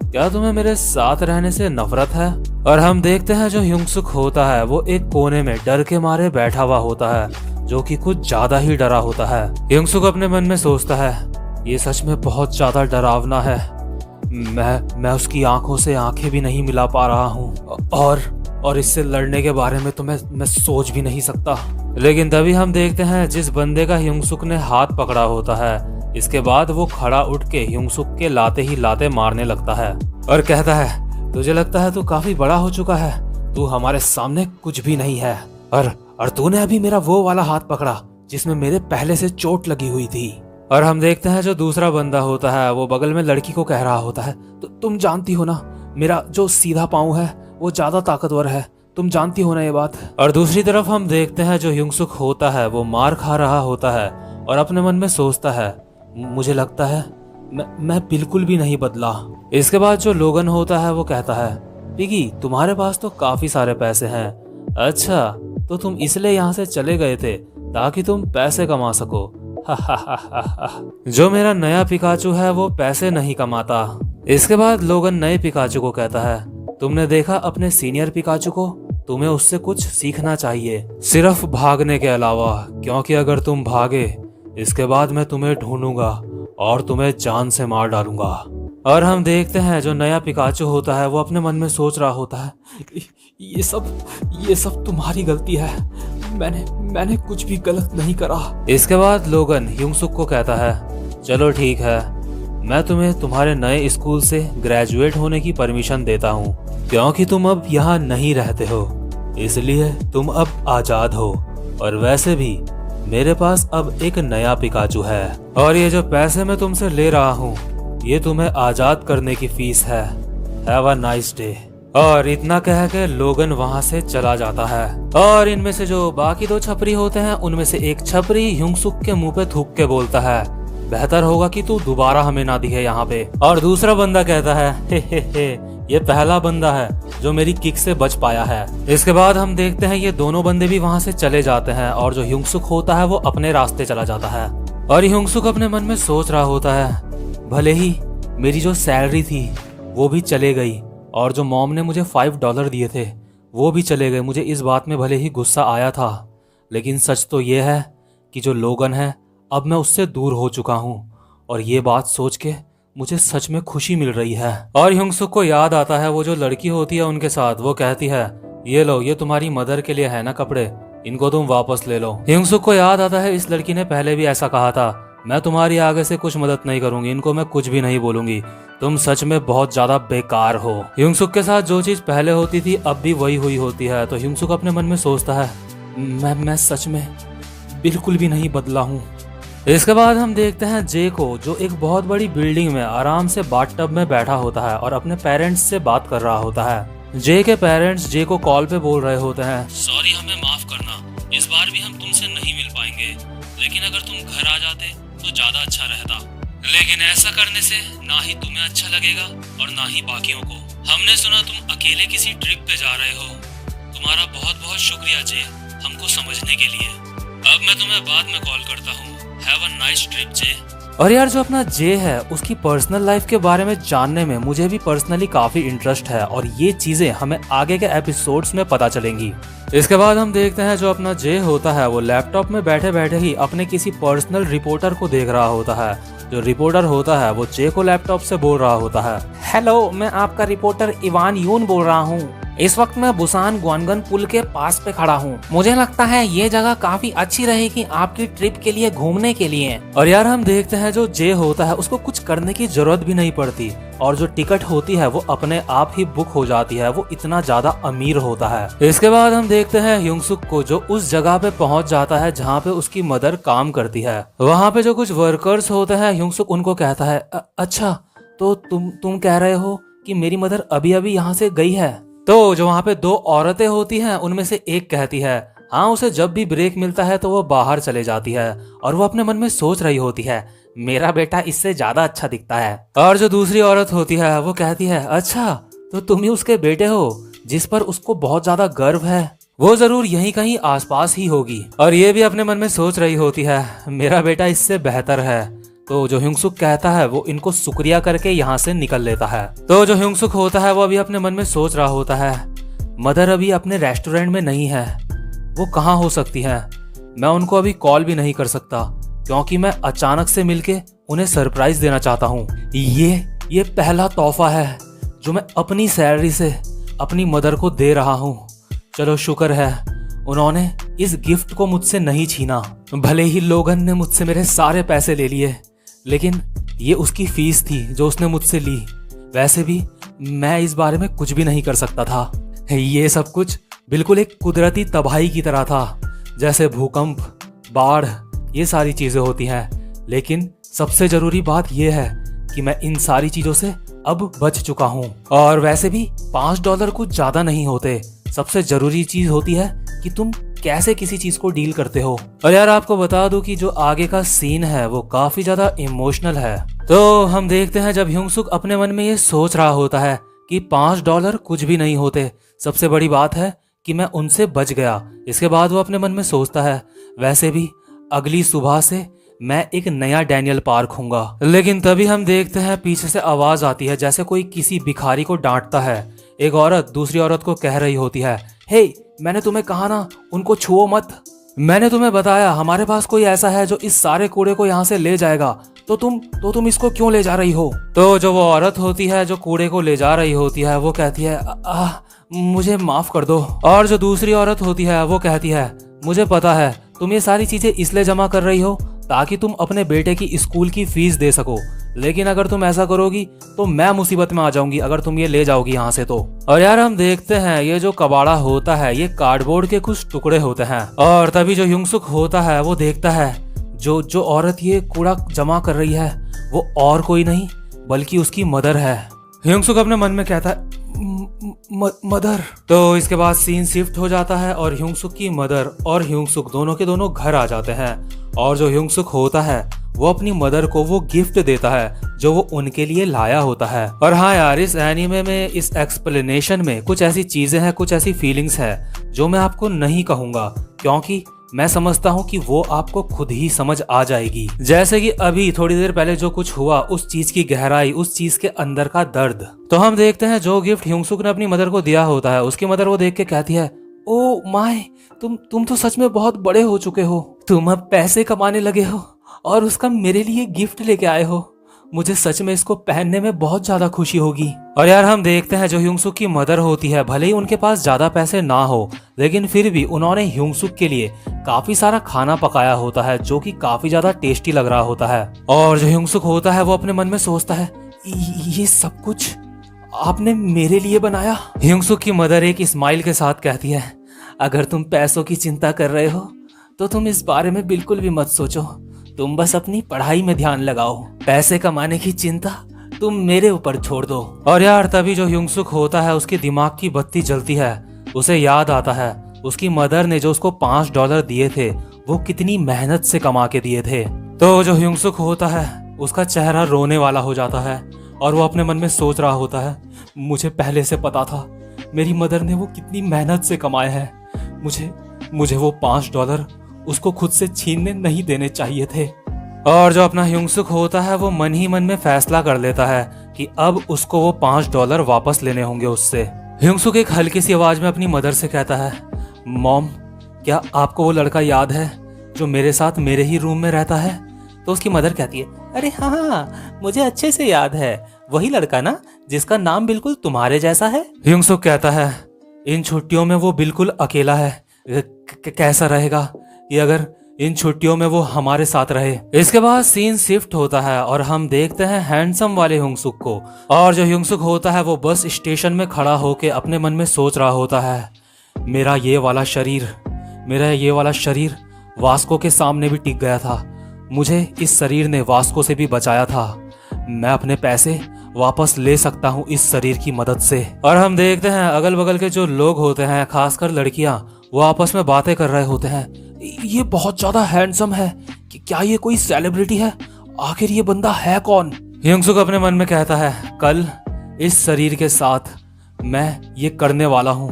क्या तुम्हें मेरे साथ रहने से नफरत है। और हम देखते हैं जो ह्यूंगसुक होता है वो एक कोने में डर के मारे बैठा हुआ होता है जो कि कुछ ज्यादा ही डरा होता है। ह्यूंगसुक अपने मन में सोचता है ये सच में बहुत ज्यादा डरावना है मैं उसकी आंखों से आंखें भी नहीं मिला पा रहा हूँ और इससे लड़ने के बारे में तो मैं सोच भी नहीं सकता। लेकिन तभी हम देखते हैं जिस बंदे का ह्यूंग-सुक ने हाथ पकड़ा होता है, इसके बाद वो खड़ा उठ के ह्यूंग-सुक के लाते ही लाते मारने लगता है और कहता है, तुझे लगता है तू काफी बड़ा हो चुका है, तू हमारे सामने कुछ भी नहीं है। और तूने अभी मेरा वो वाला हाथ पकड़ा जिसमें मेरे पहले से चोट लगी हुई थी। और हम देखते हैं जो दूसरा बंदा होता है वो बगल में लड़की को कह रहा होता है, तो तुम जानती हो ना मेरा जो सीधा पाँव है वो ज्यादा ताकतवर है, तुम जानती हो ना ये बात। और दूसरी तरफ हम देखते हैं जो ह्यूंग-सुक होता है वो मार खा रहा होता है और अपने मन में सोचता है, मुझे लगता है मैं बिल्कुल भी नहीं बदला। इसके बाद जो लोगन होता है वो कहता है, पिगी तुम्हारे पास तो काफी सारे पैसे हैं, अच्छा तो तुम इसलिए यहाँ से चले गए थे ताकि तुम पैसे कमा सको। जो मेरा नया पिकाचू है वो पैसे नहीं कमाता। इसके बाद लोगन नए पिकाचू को कहता है, तुमने देखा अपने सीनियर पिकाचू को, तुम्हें उससे कुछ सीखना चाहिए, सिर्फ भागने के अलावा, क्योंकि अगर तुम भागे इसके बाद मैं तुम्हें ढूंढूंगा और तुम्हें जान से मार डालूंगा। और हम देखते हैं जो नया पिकाचू होता है वो अपने मन में सोच रहा होता है, ये सब तुम्हारी गलती है, मैंने कुछ भी गलत नहीं करा। इसके बाद लोगन ह्यूंग-सुक को कहता है, चलो ठीक है, मैं तुम्हें तुम्हारे नए स्कूल से ग्रेजुएट होने की परमिशन देता हूँ, क्योंकि तुम अब यहाँ नहीं रहते हो, इसलिए तुम अब आजाद हो। और वैसे भी मेरे पास अब एक नया पिकाचू है और ये जो पैसे मैं तुमसे ले रहा हूँ ये तुम्हें आजाद करने की फीस है। Have a nice day. और इतना कह के लोगन वहाँ से चला जाता है। और इनमें से जो बाकी दो छपरी होते हैं उनमें से एक छपरी ह्यूंग-सुक के मुंह पे थूक के बोलता है, बेहतर होगा कि तू दोबारा हमें ना दिखे यहाँ पे। और दूसरा बंदा कहता है, हे ये पहला बंदा है जो मेरी किक से बच पाया है। इसके बाद हम देखते हैं ये दोनों बंदे भी वहाँ से चले जाते हैं और जो ह्यूंग-सुक होता है वो अपने रास्ते चला जाता है। और ह्यूंग-सुक अपने मन में सोच रहा होता है, भले ही मेरी जो सैलरी थी वो भी चले गई और जो मॉम ने मुझे $5 दिए थे वो भी चले गए, मुझे इस बात में भले ही गुस्सा आया था, लेकिन सच तो ये है कि जो लोगन है अब मैं उससे दूर हो चुका हूँ और ये बात सोच के मुझे सच में खुशी मिल रही है। और ह्यूंग-सुक को याद आता है वो जो लड़की होती है उनके साथ, वो कहती है, ये लो, ये तुम्हारी मदर के लिए है ना कपड़े, इनको तुम वापस ले लो। ह्यूंग-सुक को याद आता है इस लड़की ने पहले भी ऐसा कहा था, मैं तुम्हारी आगे से कुछ मदद नहीं करूंगी, इनको मैं कुछ भी नहीं बोलूंगी, तुम सच में बहुत ज्यादा बेकार हो। ह्यूंग-सुक के साथ जो चीज पहले होती थी अब भी वही हुई होती है। तो ह्यूंग-सुक अपने मन में सोचता है, मैं सच में बिल्कुल भी नहीं बदला हूँ। इसके बाद हम देखते हैं जे को, जो एक बहुत बड़ी बिल्डिंग में आराम से बाथटब में बैठा होता है और अपने पेरेंट्स से बात कर रहा होता है। जे के पेरेंट्स जे को कॉल पे बोल रहे होते हैं, सॉरी हमें माफ करना, इस बार भी हम तुमसे नहीं मिल पाएंगे, लेकिन अगर तुम घर आ जाते तो ज्यादा अच्छा रहता, लेकिन ऐसा करने से ना ही तुम्हें अच्छा लगेगा और ना ही बाकियों को। हमने सुना तुम अकेले किसी ट्रिप पे जा रहे हो, तुम्हारा बहुत बहुत शुक्रिया जे, हमको समझने के लिए। अब मैं तुम्हें बाद में कॉल करता हूँ। हैव अ नाइस ट्रिप जे। और यार जो अपना जे है उसकी पर्सनल लाइफ के बारे में जानने में मुझे भी पर्सनली काफी इंटरेस्ट है और ये चीजें हमें आगे के एपिसोड्स में पता चलेंगी। इसके बाद हम देखते हैं जो अपना जे होता है वो लैपटॉप में बैठे बैठे ही अपने किसी पर्सनल रिपोर्टर को देख रहा होता है। जो रिपोर्टर होता है वो जे को लैपटॉप से बोल रहा होता है, हेलो, मैं आपका रिपोर्टर इवान यून बोल रहा हूँ। इस वक्त मैं बुसान ग्वानगन पुल के पास पे खड़ा हूँ। मुझे लगता है ये जगह काफी अच्छी रहेगी आपकी ट्रिप के लिए, घूमने के लिए। और यार हम देखते हैं जो जे होता है उसको कुछ करने की जरूरत भी नहीं पड़ती और जो टिकट होती है वो अपने आप ही बुक हो जाती है, वो इतना ज्यादा अमीर होता है। इसके बाद हम देखते हैं ह्यूंग-सुक को, जो उस जगह पे पहुंच जाता है जहाँ पे उसकी मदर काम करती है। वहाँ पे जो कुछ वर्कर्स होते हैं ह्यूंग-सुक उनको कहता है, अच्छा तो तुम कह रहे हो कि मेरी मदर अभी अभी यहाँ से गई है। तो जो वहाँ पे दो औरतें होती हैं उनमें से एक कहती है, हाँ, उसे जब भी ब्रेक मिलता है तो वो बाहर चले जाती है और वो अपने मन में सोच रही होती है, मेरा बेटा इससे ज्यादा अच्छा दिखता है। और जो दूसरी औरत होती है वो कहती है, अच्छा तो तुम ही उसके बेटे हो जिस पर उसको बहुत ज्यादा गर्व है, वो जरूर यहीं कहीं आसपास ही होगी। और ये भी अपने मन में सोच रही होती है, मेरा बेटा इससे बेहतर है। तो जो ह्यूंग-सुक कहता है वो इनको शुक्रिया करके यहाँ से निकल लेता है। तो जो ह्यूंग-सुक होता है वो अभी अपने मन में सोच रहा होता है, मदर अभी अपने रेस्टोरेंट में नहीं है, वो कहाँ हो सकती है, मैं उनको अभी कॉल भी नहीं कर सकता क्योंकि मैं अचानक से मिलके उन्हें सरप्राइज देना चाहता हूँ। ये पहला तोहफा है जो मैं अपनी सैलरी से अपनी मदर को दे रहा हूँ। चलो शुक्र है उन्होंने इस गिफ्ट को मुझसे नहीं छीना। भले ही लोगन ने मुझसे मेरे सारे पैसे ले लिए, लेकिन ये उसकी फीस थी जो उसने मुझसे ली। वैसे भी मैं इस बारे में कुछ भी नहीं कर सकता था। ये सब कुछ बिल्कुल एक कुदरती तबाही की तरह था, जैसे भूकंप, बाढ़, ये सारी चीजें होती हैं। लेकिन सबसे जरूरी बात यह है कि मैं इन सारी चीजों से अब बच चुका हूँ। और वैसे भी $5 कुछ ज्यादा नहीं होते। सबसे जरूरी चीज होती है कि तुम कैसे किसी चीज को डील करते हो। और यार आपको बता दूं कि जो आगे का सीन है वो काफी ज्यादा इमोशनल है। तो हम देखते हैं जब ह्योंग सुक अपने मन में ये सोच रहा होता है कि $5 कुछ भी नहीं होते, सबसे बड़ी बात है कि मैं उनसे बच गया। इसके बाद वो अपने मन में सोचता है, वैसे भी अगली सुबह से मैं एक नया डैनियल पार्क हूँगा। लेकिन तभी हम देखते हैं पीछे से आवाज आती है, जैसे कोई किसी भिखारी को डांटता है। एक औरत दूसरी औरत को कह रही होती है, हे मैंने तुम्हें कहा ना उनको छुओ मत। मैंने तुम्हें बताया हमारे पास कोई ऐसा है जो इस सारे कूड़े को यहाँ से ले जाएगा, तो तुम इसको क्यों ले जा रही हो। तो जो वो औरत होती है जो कूड़े को ले जा रही होती है वो कहती है, मुझे माफ कर दो। और जो दूसरी औरत होती है वो कहती है, मुझे पता है तुम ये सारी चीजें इसलिए जमा कर रही हो ताकि तुम अपने बेटे की स्कूल की फीस दे सको, लेकिन अगर तुम ऐसा करोगी तो मैं मुसीबत में आ जाऊंगी अगर तुम ये ले जाओगी यहाँ से तो। और यार हम देखते हैं ये जो कबाड़ा होता है ये कार्डबोर्ड के कुछ टुकड़े होते हैं। और तभी जो ह्योंग सुक होता है वो देखता है जो औरत ये कूड़ा जमा कर रही है वो और कोई नहीं बल्कि उसकी मदर है। ह्योंग सुक अपने मन में कहता है, मदर। तो इसके बाद सीन शिफ्ट हो जाता है और ह्योंग सुक की मदर और ह्योंग सुक दोनों के दोनों घर आ जाते हैं। और जो ह्योंग सुक होता है वो अपनी मदर को वो गिफ्ट देता है जो वो उनके लिए लाया होता है। और हाँ यार इस एनीमे में इस एक्सप्लेनेशन में कुछ ऐसी चीजें हैं, कुछ ऐसी फीलिंग्स है जो मैं आपको नहीं कहूंगा, क्योंकि मैं समझता हूँ कि वो आपको खुद ही समझ आ जाएगी। जैसे कि अभी थोड़ी देर पहले जो कुछ हुआ, उस चीज की गहराई, उस चीज के अंदर का दर्द। तो हम देखते हैं जो गिफ्ट ह्योंग सुक ने अपनी मदर को दिया होता है उसकी मदर वो देख के कहती है, ओ माय, तुम तो सच में बहुत बड़े हो चुके हो। तुम अब पैसे कमाने लगे हो और उसका मेरे लिए गिफ्ट लेके आए हो। मुझे सच में इसको पहनने में बहुत ज्यादा खुशी होगी। और यार हम देखते हैं जो ह्योंग सुक की मदर होती है, भले ही उनके पास ज्यादा पैसे ना हो लेकिन फिर भी उन्होंने ह्योंग सुक के लिए काफी सारा खाना पकाया होता है जो कि काफी ज्यादा टेस्टी लग रहा होता है। और जो ह्योंग सुक होता है वो अपने मन में सोचता है, ये सब कुछ आपने मेरे लिए बनाया। ह्योंग सुक की मदर एक स्माइल के साथ कहती है, अगर तुम पैसों की चिंता कर रहे हो तो तुम इस बारे में बिल्कुल भी मत सोचो, तुम बस अपनी पढ़ाई में ध्यान लगाओ। पैसे कमाने की चिंता तुम मेरे ऊपर छोड़ दो। और यार तभी जो ह्योंग सुक होता है उसके दिमाग की बत्ती जलती है। उसे याद आता है उसकी मदर ने जो उसको $5 दिए थे वो कितनी मेहनत से कमा के दिए थे। तो जो ह्योंग सुक होता है उसका चेहरा रोने वाला हो जाता है और वो अपने मन में सोच रहा होता है, मुझे पहले से पता था मेरी मदर ने वो कितनी मेहनत से कमाए हैं। मुझे वो $5 उसको खुद से छीनने नहीं देने चाहिए थे। और जो अपना ह्योंग सुक होता है वो मन ही मन में फैसला कर लेता है कि अब उसको वो $5 वापस लेने होंगे उससे। ह्योंग सुक एक हल्की सी आवाज में अपनी मदर से कहता है, मॉम, क्या आपको वो लड़का याद है जो मेरे साथ मेरे ही रूम में रहता है? तो उसकी मदर कहती है, अरे हाँ, मुझे अच्छे से याद है, वही लड़का ना जिसका नाम बिल्कुल तुम्हारे जैसा है। ह्योंग सुक कहता है, इन छुट्टियों में वो बिल्कुल अकेला है, कैसा रहेगा ये अगर इन छुट्टियों में वो हमारे साथ रहे। इसके बाद सीन शिफ्ट होता है और हम देखते हैं हैंडसम वाले ह्योंग सुक को। और जो ह्योंग सुक होता है वो बस स्टेशन में खड़ा होके अपने मन में सोच रहा होता है, मेरा ये वाला शरीर वास्को के सामने भी टिक गया था, मुझे इस शरीर ने वास्को से भी बचाया था, मैं अपने पैसे वापस ले सकता हूँ इस शरीर की मदद से। और हम देखते हैं अगल बगल के जो लोग होते हैं, खासकर लड़कियां, वो आपस में बातें कर रहे होते हैं, ये बहुत ज्यादा हैंडसम है, कि क्या ये कोई सेलिब्रिटी है? आखिर ये बंदा है कौन? ह्योंग सुक अपने मन में कहता है, कल इस शरीर के साथ मैं ये करने वाला हूँ,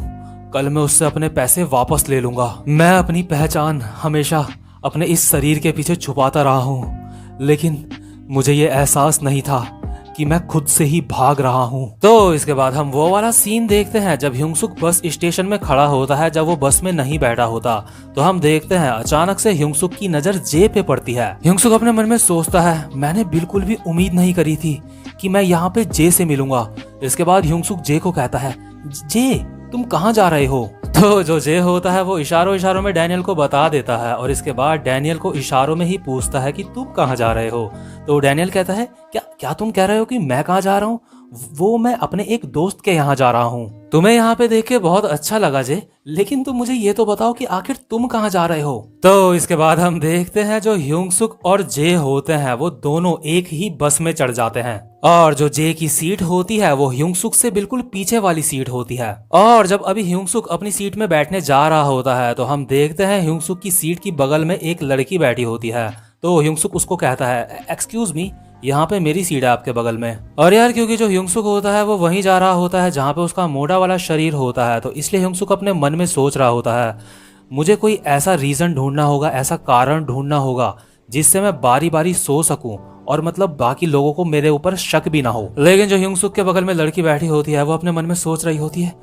कल मैं उससे अपने पैसे वापस ले लूंगा। मैं अपनी पहचान हमेशा अपने इस शरीर के पीछे छुपाता रहा हूँ, लेकिन मुझे ये एहसास नहीं था कि मैं खुद से ही भाग रहा हूँ। तो इसके बाद हम वो वाला सीन देखते हैं जब ह्योंग-सुक बस स्टेशन में खड़ा होता है, जब वो बस में नहीं बैठा होता। तो हम देखते हैं अचानक से ह्योंग-सुक की नजर जे पे पड़ती है। ह्योंग-सुक अपने मन में सोचता है, मैंने बिल्कुल भी उम्मीद नहीं करी थी कि मैं यहाँ पे जे से मिलूंगा। इसके बाद ह्योंग-सुक जे को कहता है, जे तुम कहाँ जा रहे हो? तो जो जे होता है वो इशारों इशारों में डैनियल को बता देता है और इसके बाद डैनियल को इशारों में ही पूछता है कि तुम कहाँ जा रहे हो? तो डैनियल कहता है, क्या क्या तुम कह रहे हो कि मैं कहाँ जा रहा हूँ? वो मैं अपने एक दोस्त के यहाँ जा रहा हूँ। तुम्हें यहाँ पे देख के बहुत अच्छा लगा जे, लेकिन तुम मुझे ये तो बताओ कि आखिर तुम कहाँ जा रहे हो? तो इसके बाद हम देखते हैं जो ह्योंग-सुक और जे होते हैं वो दोनों एक ही बस में चढ़ जाते हैं और जो जे की सीट होती है वो ह्योंग-सुक से बिल्कुल पीछे वाली सीट होती है। और जब अभी ह्योंग-सुक अपनी सीट में बैठने जा रहा होता है तो हम देखते हैं ह्योंग-सुक की सीट की बगल में एक लड़की बैठी होती है। तो ह्योंग-सुक उसको कहता है, एक्सक्यूज मी, यहाँ पे मेरी सीट है आपके बगल में। और यार क्योंकि जो ह्योंग-सुक होता है वो वहीं जा रहा होता है जहाँ पे उसका मोटा वाला शरीर होता है, तो इसलिए ह्योंग-सुक अपने मन में सोच रहा होता है, मुझे कोई ऐसा रीजन ढूंढना होगा, ऐसा कारण ढूंढना होगा जिससे मैं बारी बारी सो सकूं और मतलब बाकी लोगों को मेरे ऊपर शक भी ना हो। लेकिन जो ह्योंग-सुक के बगल में लड़की बैठी होती है वो अपने मन में सोच रही होती है,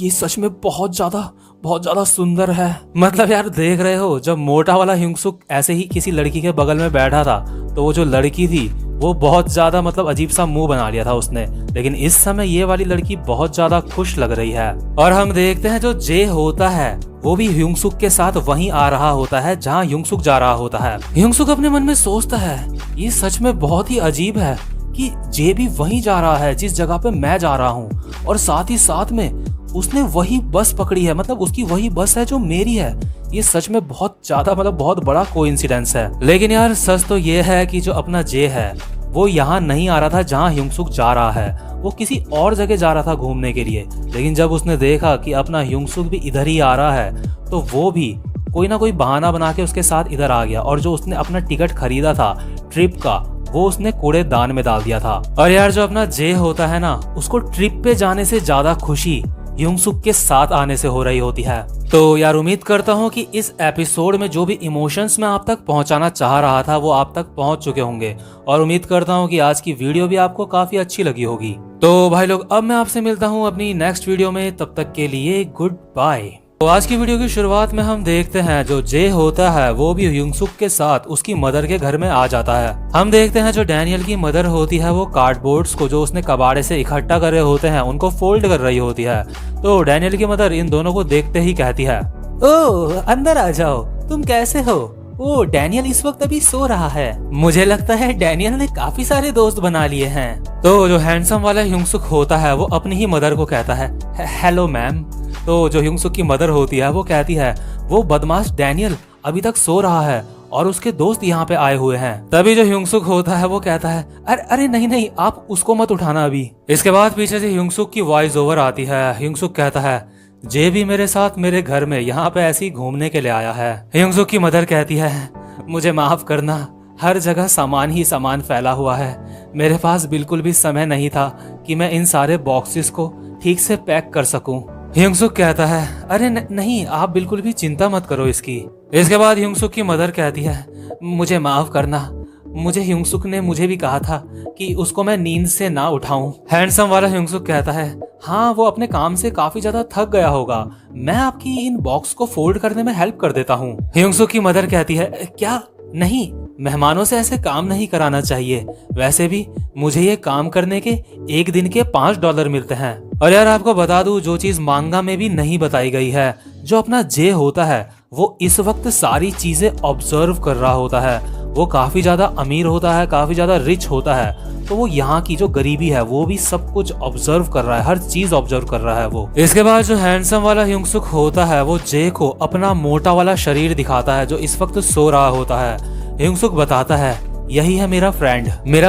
ये सच में बहुत ज्यादा सुंदर है। मतलब यार देख रहे हो, जब मोटा वाला ह्योंग-सुक ऐसे ही किसी लड़की के बगल में बैठा था तो वो जो लड़की थी वो बहुत ज्यादा मतलब अजीब सा मुंह बना लिया था उसने, लेकिन इस समय ये वाली लड़की बहुत ज्यादा खुश लग रही है। और हम देखते हैं जो जे होता है वो भी ह्योंग-सुक के साथ वहीं आ रहा होता है जहाँ ह्योंग-सुक जा रहा होता है। ह्योंग-सुक अपने मन में सोचता है, ये सच में बहुत ही अजीब है कि जे भी वहीं जा रहा है जिस जगह पे मैं जा रहा हूँ, और साथ ही साथ में उसने वही बस पकड़ी है, मतलब उसकी वही बस है जो मेरी है। ये सच में बहुत ज्यादा मतलब बहुत बड़ा कोइंसिडेंस है। लेकिन यार सच तो ये है कि जो अपना जे है वो यहाँ नहीं आ रहा था जहाँ ह्योंग-सुक जा रहा है, वो किसी और जगह जा रहा था घूमने के लिए। लेकिन जब उसने देखा कि अपना ह्योंग-सुक भी इधर ही आ रहा है तो वो भी कोई ना कोई बहाना बना के उसके साथ इधर आ गया, और जो उसने अपना टिकट खरीदा था ट्रिप का वो उसने कूड़ेदान में डाल दिया था। और यार जो अपना जे होता है ना, उसको ट्रिप पे जाने से ज्यादा खुशी ह्योंग-सुक के साथ आने से हो रही होती है। तो यार उम्मीद करता हूँ कि इस एपिसोड में जो भी इमोशंस मैं आप तक पहुँचाना चाह रहा था वो आप तक पहुँच चुके होंगे, और उम्मीद करता हूँ कि आज की वीडियो भी आपको काफी अच्छी लगी होगी। तो भाई लोग अब मैं आपसे मिलता हूँ अपनी नेक्स्ट वीडियो में, तब तक के लिए गुड बाय। तो आज की वीडियो की शुरुआत में हम देखते हैं जो जे होता है वो भी ह्योंग-सुक के साथ उसकी मदर के घर में आ जाता है। हम देखते हैं जो डैनियल की मदर होती है वो कार्डबोर्ड्स को जो उसने कबाड़े से इकट्ठा कर रहे होते हैं उनको फोल्ड कर रही होती है। तो डैनियल की मदर इन दोनों को देखते ही कहती है, ओह अंदर आ जाओ, तुम कैसे हो? ओ डैनियल इस वक्त अभी सो रहा है, मुझे लगता है डैनियल ने काफी सारे दोस्त बना लिए हैं। तो जो हैंडसम वाला ह्योंग-सुक होता है वो अपनी ही मदर को कहता है, हेलो मैम। तो जो ह्योंग-सुक की मदर होती है वो कहती है, वो बदमाश डैनियल अभी तक सो रहा है और उसके दोस्त यहाँ पे आए हुए हैं। तभी जो ह्योंग-सुक होता है वो कहता है, अरे नहीं आप उसको मत उठाना अभी। इसके बाद पीछे से ह्योंग-सुक की वॉइस ओवर आती है। ह्योंग-सुक कहता है, जे भी मेरे साथ मेरे घर में यहाँ पे ऐसे ही घूमने के लिए आया है। ह्योंग-सुक की मदर कहती है, मुझे माफ करना, हर जगह सामान ही सामान फैला हुआ है, मेरे पास बिल्कुल भी समय नहीं था कि मैं इन सारे बॉक्सेस को ठीक से पैक कर सकूं। ह्योंग-सुक कहता है, अरे नहीं आप बिल्कुल भी चिंता मत करो इसकी। इसके बाद ह्योंग-सुक की मदर कहती है, मुझे माफ करना, मुझे ह्योंग-सुक ने मुझे भी कहा था कि उसको मैं नींद से ना उठाऊं। हैंडसम वाला ह्योंग-सुक कहता है, हाँ वो अपने काम से काफी ज्यादा थक गया होगा, मैं आपकी इन बॉक्स को फोल्ड करने में हेल्प कर देता हूँ। ह्योंग-सुक की मदर कहती है, क्या? नहीं, मेहमानों से ऐसे काम नहीं कराना चाहिए, वैसे भी मुझे ये काम करने के एक दिन के $5 मिलते हैं। और यार आपको बता दूं, जो चीज मांगा में भी नहीं बताई गई है, जो अपना जे होता है वो इस वक्त सारी चीजें ऑब्जर्व कर रहा होता है। वो काफी ज्यादा अमीर होता है, काफी ज्यादा रिच होता है, तो वो यहाँ की जो गरीबी है वो भी सब कुछ ऑब्जर्व कर रहा है, हर चीज ऑब्जर्व कर रहा है वो। इसके बाद जो हैंडसम वाला ह्योंग-सुक होता है वो जे को अपना मोटा वाला शरीर दिखाता है जो इस वक्त सो रहा होता है। ह्योंग-सुक बताता है, यही है मेरा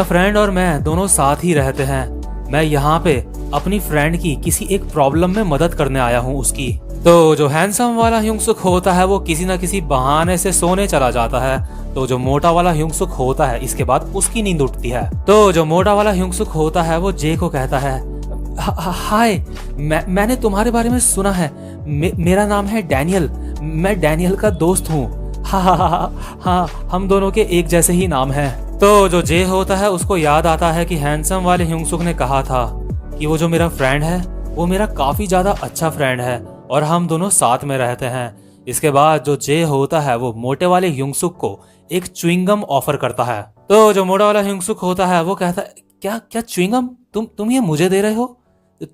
फ्रेंड और मैं दोनों साथ ही रहते हैं। मैं यहाँ पे अपनी फ्रेंड की किसी एक प्रॉब्लम में मदद करने आया हूँ उसकी। तो जो हैंडसम वाला ह्योंग-सुक होता है वो किसी न किसी बहाने से सोने चला जाता है। तो जो मोटा वाला ह्योंग-सुक होता है इसके बाद उसकी नींद उठती है। तो जो मोटा वाला ह्योंग-सुक होता है वो जे को कहता है, हाय मैंने तुम्हारे बारे में सुना है, मेरा नाम है डैनियल, मैं डैनियल का दोस्त हूँ। हाँ हम दोनों के एक जैसे ही नाम है। तो जो जे होता है उसको याद आता है कि हैंडसम वाले ह्यूंगसुक ने कहा था कि वो जो मेरा फ्रेंड है वो मेरा काफी ज्यादा अच्छा फ्रेंड है और हम दोनों साथ में रहते हैं। इसके बाद जो जे होता है वो मोटे वाले ह्यूंगसुक को एक च्युइंगम ऑफर करता है। तो जो मोटा वाला ह्यूंगसुक होता है वो कहता है, क्या क्या च्युइंगम? तुम ये मुझे दे रहे हो?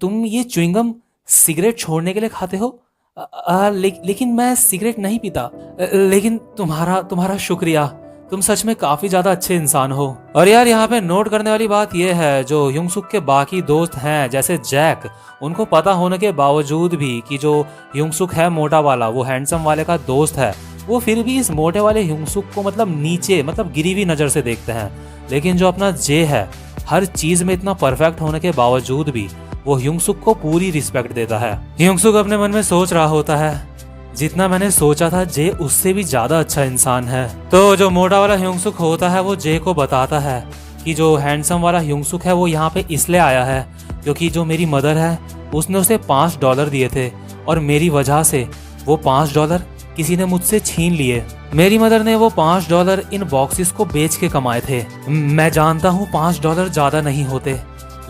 तुम ये च्युइंगम सिगरेट छोड़ने के लिए खाते हो? लेकिन मैं सिगरेट नहीं पीता। लेकिन तुम्हारा शुक्रिया, तुम सच में काफी ज्यादा अच्छे इंसान हो। और यार यहाँ पे नोट करने वाली बात यह है, जो ह्यूंगसुक के बाकी दोस्त हैं जैसे जैक, उनको पता होने के बावजूद भी कि जो ह्यूंगसुक है मोटा वाला वो हैंडसम वाले का दोस्त है, वो फिर भी इस मोटे वाले ह्यूंगसुक को मतलब नीचे मतलब गिरी हुई नजर से देखते हैं। लेकिन जो अपना जे है, हर चीज में इतना परफेक्ट होने के बावजूद भी वो ह्यूंगसुक को पूरी रिस्पेक्ट देता है। ह्यूंगसुक अपने मन में सोच रहा होता है, जितना मैंने सोचा था जे उससे भी ज्यादा अच्छा इंसान है। तो जो मोटा वाला ह्यूंगसुक होता है वो जे को बताता है कि जो हैंडसम वाला ह्यूंगसुक है वो यहाँ पे इसलिए आया है क्योंकि जो मेरी मदर है उसने उसे $5 दिए थे और मेरी वजह से वो $5 किसी ने मुझसे छीन लिए। मेरी मदर ने वो $5 इन बॉक्सेस को बेच के कमाए थे। मैं जानता हूँ $5 ज्यादा नहीं होते,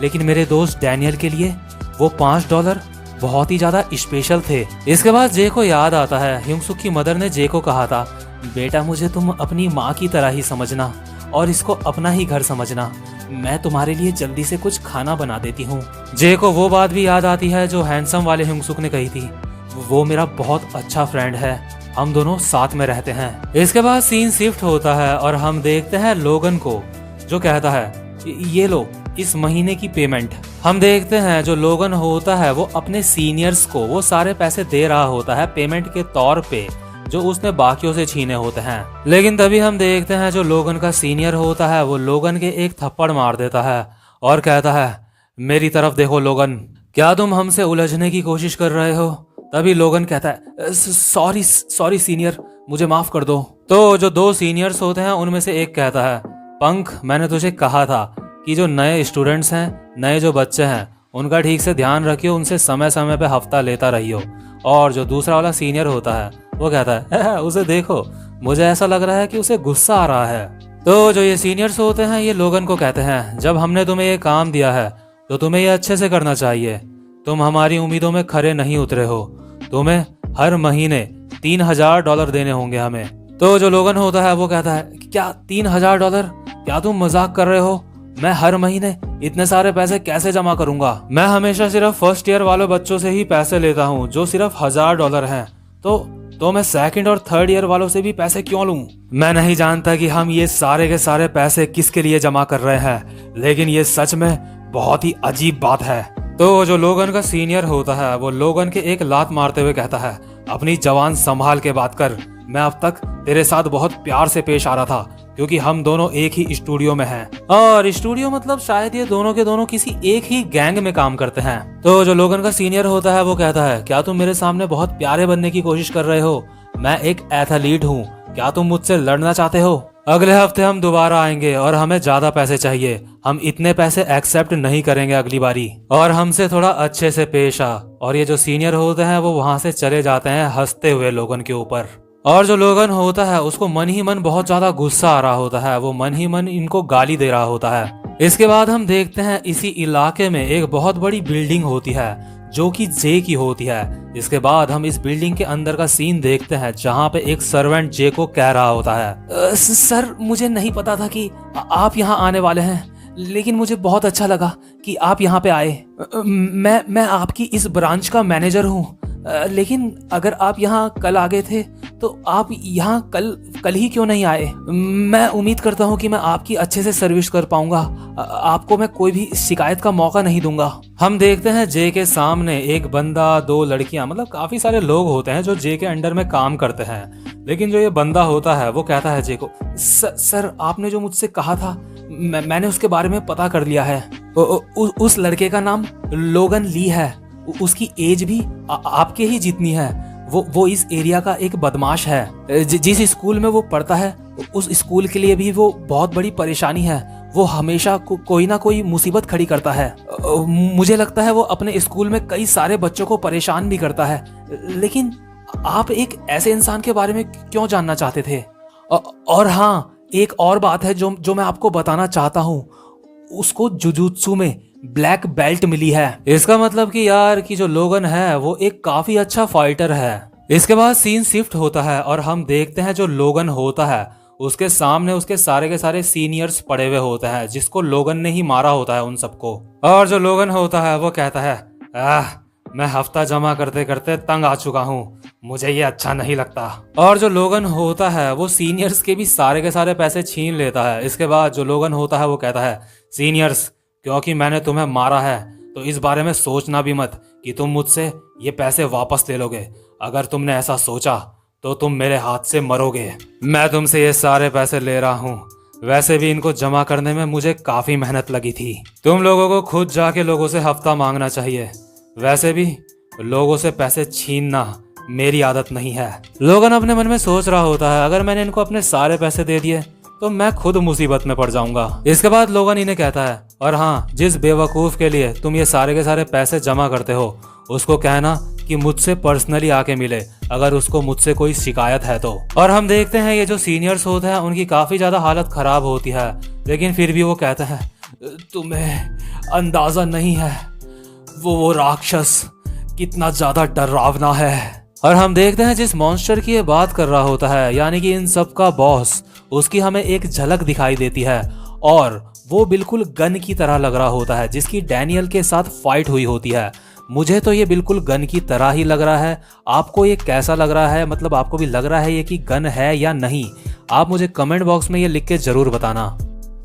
लेकिन मेरे दोस्त डैनियल के लिए वो $5 बहुत ही ज्यादा स्पेशल थे। इसके बाद जे को याद आता है ह्यूंगसुक की मदर ने जे को कहा था, बेटा मुझे तुम अपनी माँ की तरह ही समझना और इसको अपना ही घर समझना। मैं तुम्हारे लिए जल्दी से कुछ खाना बना देती हूँ। जे को वो बात भी याद आती है जो हैंडसम वाले ह्यूंगसुक ने कही थी, वो मेरा बहुत अच्छा फ्रेंड है, हम दोनों साथ में रहते हैं। इसके बाद सीन शिफ्ट होता है और हम देखते हैं लोगन को, जो कहता है, ये लो इस महीने की पेमेंट। हम देखते हैं जो लोगन होता है वो अपने सीनियर्स को वो सारे पैसे दे रहा होता है पेमेंट के तौर पे, जो उसने बाकियों से छीने होते हैं। लेकिन तभी हम देखते हैं जो लोगन का सीनियर होता है वो लोगन के एक थप्पड़ मार देता है और कहता है, मेरी तरफ देखो लोगन, क्या तुम हमसे उलझने की कोशिश कर रहे हो? तभी लोगन कहता है, सॉरी सीनियर, मुझे माफ कर दो। तो जो दो सीनियर्स होते हैं उनमें से एक कहता है, पंख, मैंने तुझे कहा था कि जो नए स्टूडेंट्स हैं, नए जो बच्चे हैं, उनका ठीक से ध्यान रखियो, उनसे समय समय पे हफ्ता लेता रहियो। और जो दूसरा वाला सीनियर होता है वो कहता है, उसे देखो, मुझे ऐसा लग रहा है कि उसे गुस्सा आ रहा है। तो जो ये सीनियर्स होते हैं ये लोगन को कहते हैं, जब हमने तुम्हें ये काम दिया है तो तुम्हें ये अच्छे से करना चाहिए। तुम हमारी उम्मीदों में खरे नहीं उतरे हो, तुम्हें हर महीने $3000 देने होंगे हमें। तो जो लोगन होता है वो कहता है, क्या $3000? क्या तुम मजाक कर रहे हो? मैं हर महीने इतने सारे पैसे कैसे जमा करूंगा? मैं हमेशा सिर्फ फर्स्ट ईयर वाले बच्चों से ही पैसे लेता हूँ जो सिर्फ $1000 हैं। तो मैं सेकंड और थर्ड ईयर वालों से भी पैसे क्यों लूं? मैं नहीं जानता कि हम ये सारे के सारे पैसे किसके लिए जमा कर रहे हैं, लेकिन ये सच में बहुत ही अजीब बात है। तो जो लोगन का सीनियर होता है वो लोगन के एक लात मारते हुए कहता है, अपनी जवान संभाल के बात कर, मैं अब तक तेरे साथ बहुत प्यार से पेश आ रहा था क्योंकि हम दोनों एक ही स्टूडियो में हैं। और स्टूडियो मतलब शायद ये दोनों के दोनों किसी एक ही गैंग में काम करते हैं। तो जो लोगन का सीनियर होता है वो कहता है, क्या तुम मेरे सामने बहुत प्यारे बनने की कोशिश कर रहे हो? मैं एक एथलीट हूँ, क्या तुम मुझसे लड़ना चाहते हो? अगले हफ्ते हम दोबारा आएंगे और हमें ज्यादा पैसे चाहिए, हम इतने पैसे एक्सेप्ट नहीं करेंगे अगली बारी, और हमसे थोड़ा अच्छे से पेश आ। और ये जो सीनियर होते हैं वो वहां से चले जाते हैं हंसते हुए लोगन के ऊपर। और जो लोगन होता है उसको मन ही मन बहुत ज्यादा गुस्सा आ रहा होता है, वो मन ही मन इनको गाली दे रहा होता है। इसके बाद हम देखते हैं इसी इलाके में एक बहुत बड़ी बिल्डिंग होती है जो कि जे की होती है। इसके बाद हम इस बिल्डिंग के अंदर का सीन देखते हैं जहाँ पे एक सर्वेंट जे को कह रहा होता है, सर मुझे नहीं पता था कि आप यहाँ आने वाले हैं, लेकिन मुझे बहुत अच्छा लगा कि आप यहाँ पे आए। मैं आपकी इस ब्रांच का मैनेजर हूँ, लेकिन अगर आप यहाँ कल आ गए थे तो आप यहाँ कल ही क्यों नहीं आए? मैं उम्मीद करता हूँ कि मैं आपकी अच्छे से सर्विस कर पाऊंगा, आपको मैं कोई भी शिकायत का मौका नहीं दूंगा। हम देखते हैं जे के सामने एक बंदा, दो लड़कियां, मतलब काफी सारे लोग होते हैं जो जे के अंडर में काम करते हैं। लेकिन जो ये बंदा होता है वो कहता है जे को, सर आपने जो मुझसे कहा था मैंने उसके बारे में पता कर लिया है। उस लड़के का नाम लोगन ली है, उसकी एज भी आपके ही जितनी है। वो इस एरिया का एक बदमाश है। जिस स्कूल में वो पढ़ता है उस स्कूल के लिए भी वो बहुत बड़ी परेशानी है। वो हमेशा कोई ना कोई मुसीबत खड़ी करता है। मुझे लगता है वो अपने स्कूल में कई सारे बच्चों को परेशान भी करता है। लेकिन आप एक ऐसे इंसान के बारे में क्यों जानना चाहते थे? और हाँ, एक और बात है जो मैं आपको बताना चाहता हूँ, उसको जुजुत्सु में ब्लैक बेल्ट मिली है। इसका मतलब कि यार कि जो लोगन है वो एक काफी अच्छा फाइटर है। इसके बाद सीन शिफ्ट होता है और हम देखते हैं जो लोगन होता है उसके सामने उसके सारे के सारे सीनियर्स पड़े हुए होते हैं जिसको लोगन ने ही मारा होता है उन सबको। और जो लोगन होता है वो कहता है, मैं हफ्ता जमा करते करते तंग आ चुका हूँ, मुझे ये अच्छा नहीं लगता। और जो लोगन होता है वो सीनियर्स के भी सारे के सारे पैसे छीन लेता है। इसके बाद जो लोगन होता है वो कहता है, सीनियर्स, क्योंकि मैंने तुम्हें मारा है तो इस बारे में सोचना भी मत कि तुम मुझसे ये पैसे वापस ले लोगे। अगर तुमने ऐसा सोचा तो तुम मेरे हाथ से मरोगे। मैं तुमसे ये सारे पैसे ले रहा हूँ, वैसे भी इनको जमा करने में मुझे काफी मेहनत लगी थी। तुम लोगों को खुद जाके लोगों से हफ्ता मांगना चाहिए, वैसे भी लोगों से पैसे छीनना मेरी आदत नहीं है। लोगन अपने मन में सोच रहा होता है, अगर मैंने इनको अपने सारे पैसे दे दिए तो मैं खुद मुसीबत में पड़ जाऊंगा। इसके बाद लोगन इन्हें कहता है, और हाँ, जिस बेवकूफ के लिए तुम ये सारे के सारे पैसे जमा करते हो उसको कहना कि मुझसे पर्सनली आके मिले अगर उसको मुझसे कोई शिकायत है तो। और हम देखते हैं ये जो सीनियर्स होते हैं उनकी काफी ज्यादा हालत खराब होती है, लेकिन फिर भी वो कहता है, तुम्हें अंदाजा नहीं है वो राक्षस कितना ज्यादा डरावना है। और हम देखते हैं जिस मॉन्स्टर की ये बात कर रहा होता है, यानी कि इन सब का बॉस, उसकी हमें एक झलक दिखाई देती है और वो बिल्कुल गन की तरह लग रहा होता है जिसकी डैनियल के साथ फाइट हुई होती है। मुझे तो ये बिल्कुल गन की तरह ही लग रहा है। आपको ये कैसा लग रहा है, मतलब आपको भी लग रहा है ये कि गन है या नहीं? आप मुझे कमेंट बॉक्स में ये लिख के जरूर बताना।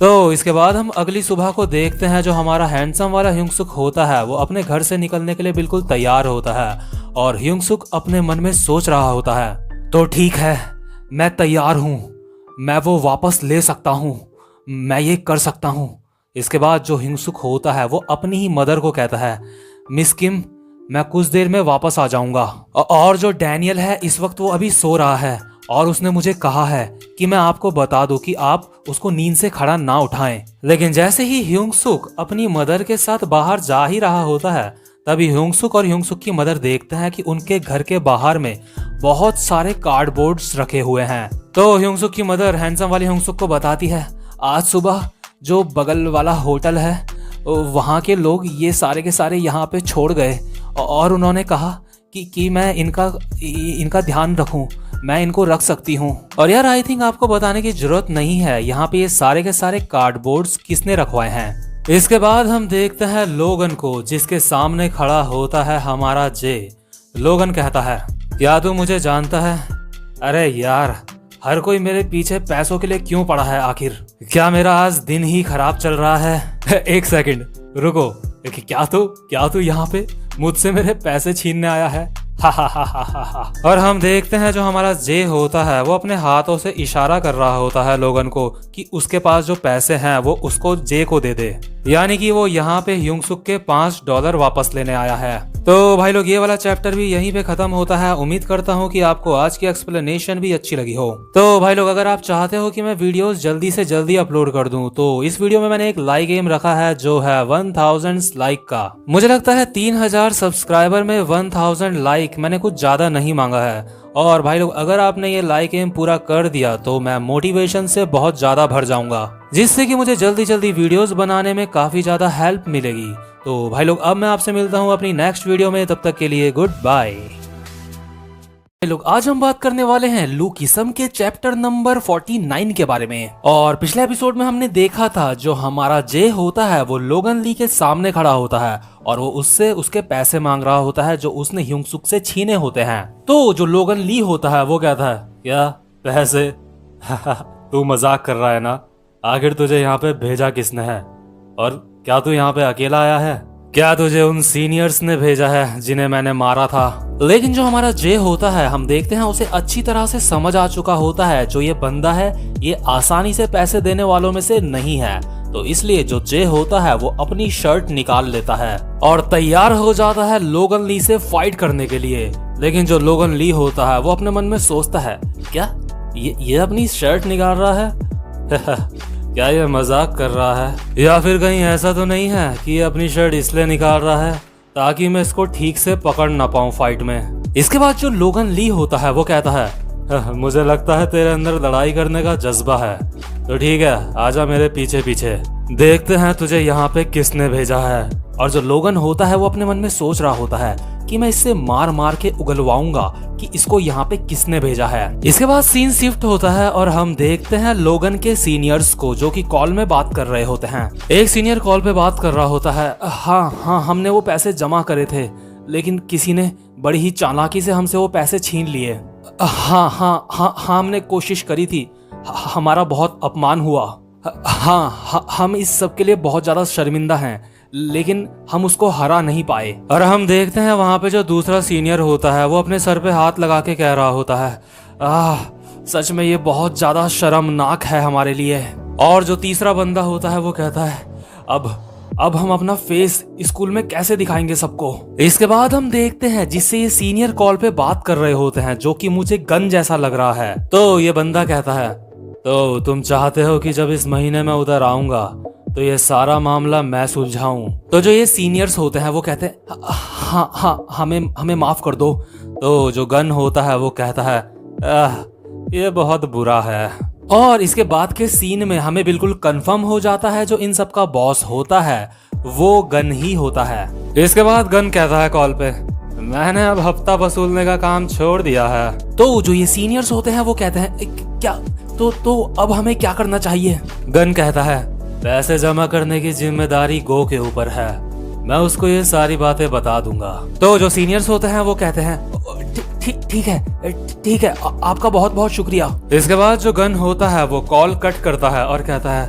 तो इसके बाद हम अगली सुबह को देखते हैं। जो हमारा हैंडसम वाला ह्यूंगसुक होता है वो अपने घर से निकलने के लिए बिल्कुल तैयार होता है और ह्यूंगसुक अपने मन में सोच रहा होता है, तो ठीक है, मैं तैयार हूँ, मैं वो वापस ले सकता हूँ, मैं ये कर सकता हूँ। इसके बाद जो ह्यूंगसुक होता है वो अपनी ही मदर को कहता है, मिस किम, मैं कुछ देर में वापस आ जाऊंगा। और जो डैनियल है इस वक्त वो अभी सो रहा है और उसने मुझे कहा है कि मैं आपको बता दूं कि आप उसको नींद से खड़ा ना उठाएं। लेकिन जैसे ही ह्यूंगसुक अपनी मदर के साथ बाहर जा ही रहा होता है तभी ह्यूंगसुक और ह्यूंगसुक की मदर देखते हैं कि उनके घर के बाहर में बहुत सारे कार्डबोर्ड्स रखे हुए हैं। तो ह्यूंगसुक की मदर हैंडसम वाली ह्यूंगसुक को बताती है, आज सुबह जो बगल वाला होटल है वहाँ के लोग ये सारे के सारे यहाँ पे छोड़ गए और उन्होंने कहा कि मैं इनका ध्यान रखूं, मैं इनको रख सकती हूँ। और यार आई थिंक आपको बताने की जरूरत नहीं है यहाँ पे ये सारे के सारे कार्डबोर्ड्स किसने रखवाए हैं। इसके बाद हम देखते हैं लोगन को जिसके सामने खड़ा होता है हमारा जे। लोगन कहता है, क्या तू मुझे जानता है? अरे यार, हर कोई मेरे पीछे पैसों के लिए क्यों पड़ा है आखिर? क्या मेरा आज दिन ही खराब चल रहा है? एक सेकंड रुको, क्या तू यहाँ पे मुझसे मेरे पैसे छीनने आया है? और हम देखते हैं जो हमारा जे होता है वो अपने हाथों से इशारा कर रहा होता है लोगन को कि उसके पास जो पैसे हैं वो उसको जे को दे दे, यानी कि वो यहाँ पे ह्यूंगसुक के $5 वापस लेने आया है। तो भाई लोग ये वाला चैप्टर भी यहीं पे खत्म होता है। उम्मीद करता हूँ कि आपको आज की एक्सप्लेनेशन भी अच्छी लगी हो। तो भाई लोग अगर आप चाहते हो कि मैं वीडियोस जल्दी से जल्दी अपलोड कर दूं तो इस वीडियो में मैंने एक लाइक एम रखा है जो है 1000 लाइक का। मुझे लगता है 3000 सब्सक्राइबर में 1000 लाइक मैंने कुछ ज्यादा नहीं मांगा है। और भाई लोग अगर आपने ये लाइक एम पूरा कर दिया तो मैं मोटिवेशन से बहुत ज्यादा भर जाऊंगा, जिससे कि मुझे जल्दी जल्दी वीडियोस बनाने में काफी ज्यादा हेल्प मिलेगी। तो भाई लोग अब मैं आपसे मिलता हूँ अपनी नेक्स्ट वीडियो में, तब तक के लिए गुड बाय। लोग आज हम बात करने वाले हैं लुकिसम के चैप्टर नंबर 49 के बारे में। और पिछले एपिसोड में हमने देखा था जो हमारा जे होता है वो लोगन ली के सामने खड़ा होता है और वो उससे उसके पैसे मांग रहा होता है जो उसने ह्यूंगसुक से छीने होते हैं। तो जो लोगन ली होता है वो कहता है, क्या पैसे? तू मजाक कर रहा है ना? आखिर तुझे यहाँ पे भेजा किसने है? और क्या तू यहाँ पे अकेला आया है? क्या तुझे उन सीनियर्स ने भेजा है जिन्हें मैंने मारा था? लेकिन जो हमारा जे होता है हम देखते हैं उसे अच्छी तरह से समझ आ चुका होता है जो ये बंदा है ये आसानी से पैसे देने वालों में से नहीं है। तो इसलिए जो जे होता है वो अपनी शर्ट निकाल लेता है और तैयार हो जाता है लोगन ली से फाइट करने के लिए। लेकिन जो लोगन ली होता है वो अपने मन में सोचता है, क्या ये अपनी शर्ट निकाल रहा है? क्या ये मजाक कर रहा है या फिर कहीं ऐसा तो नहीं है कि ये अपनी शर्ट इसलिए निकाल रहा है ताकि मैं इसको ठीक से पकड़ ना पाऊं फाइट में। इसके बाद जो लोगन ली होता है वो कहता है, मुझे लगता है तेरे अंदर लड़ाई करने का जज्बा है, तो ठीक है, आजा मेरे पीछे पीछे। देखते हैं तुझे यहाँ पे किसने भेजा है। और जो लोगन होता है वो अपने मन में सोच रहा होता है कि मैं इससे मार मार के उगलवाऊंगा कि इसको यहाँ पे किसने भेजा है। इसके बाद सीन शिफ्ट होता है और हम देखते हैं लोगन के सीनियर्स को जो कि कॉल में बात कर रहे होते हैं। एक सीनियर कॉल पे बात कर रहा होता है, हाँ हमने वो पैसे जमा करे थे, लेकिन किसी ने बड़ी ही चालाकी से हमसे वो पैसे छीन लिए। हाँ हमने कोशिश करी थी, हमारा बहुत अपमान हुआ। हाँ हम इस सब के लिए बहुत ज्यादा शर्मिंदा हैं, लेकिन हम उसको हरा नहीं पाए। और हम देखते हैं वहां पे जो दूसरा सीनियर होता है वो अपने सर पे हाथ लगा के कह रहा होता है, सच में ये बहुत ज्यादा शर्मनाक है हमारे लिए। और जो तीसरा बंदा होता है वो कहता है, अब हम अपना फेस स्कूल में कैसे दिखाएंगे सबको। इसके बाद हम देखते हैं जिससे ये सीनियर कॉल पे बात कर रहे होते हैं, जो कि मुझे गन जैसा लग रहा है। तो ये बंदा कहता है, तो तुम चाहते हो कि जब इस महीने में उधर आऊंगा तो ये सारा मामला मैं सुलझाऊं। तो जो ये सीनियर्स होते हैं वो कहते हैं, हाँ हमें माफ कर दो। तो जो गन होता है वो कहता है, ये बहुत बुरा है। और इसके बाद के सीन में हमें बिल्कुल कंफर्म हो जाता है जो इन सब का बॉस होता है वो गन ही होता है। इसके बाद गन कहता है कॉल पे, मैंने अब हफ्ता वसूलने का काम छोड़ दिया है। तो जो ये सीनियर्स होते हैं वो कहते हैं, क्या तो अब हमें क्या करना चाहिए। गन कहता है, पैसे जमा करने की जिम्मेदारी गो के ऊपर है, मैं उसको ये सारी बातें बता दूंगा। तो जो सीनियर्स होते हैं वो कहते हैं, ठीक है आपका बहुत बहुत शुक्रिया। इसके बाद जो गन होता है वो कॉल कट करता है और कहता है,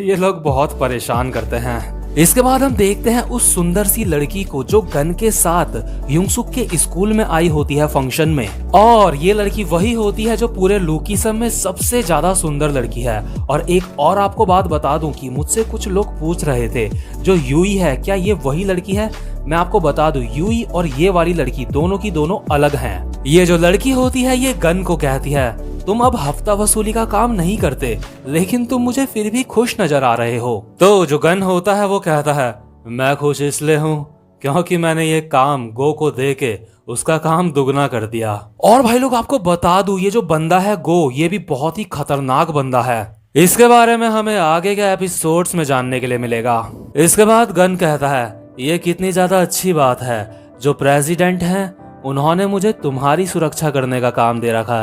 ये लोग बहुत परेशान करते हैं। इसके बाद हम देखते हैं उस सुंदर सी लड़की को जो गन के साथ युंगसुक के स्कूल में आई होती है फंक्शन में। और ये लड़की वही होती है जो पूरे लुकीसम में सबसे ज्यादा सुंदर लड़की है। और एक और आपको बात बता दूं कि मुझसे कुछ लोग पूछ रहे थे, जो यूई है क्या ये वही लड़की है। मैं आपको बता दूं, यूई और ये वाली लड़की दोनों की दोनों अलग हैं। ये जो लड़की होती है ये गन को कहती है, तुम अब हफ्ता वसूली का काम नहीं करते, लेकिन तुम मुझे फिर भी खुश नजर आ रहे हो। तो जो गन होता है वो कहता है, मैं खुश इसलिए हूँ क्योंकि मैंने ये काम गो को दे के उसका काम दुगना कर दिया। और भाई लोग आपको बता दूं, ये जो बंदा है गो, ये भी बहुत ही खतरनाक बंदा है। इसके बारे में हमें आगे के एपिसोड्स में जानने के लिए मिलेगा। इसके बाद गन कहता है, ये कितनी ज्यादा अच्छी बात है, जो प्रेसिडेंट हैं उन्होंने मुझे तुम्हारी सुरक्षा करने का काम दे रखा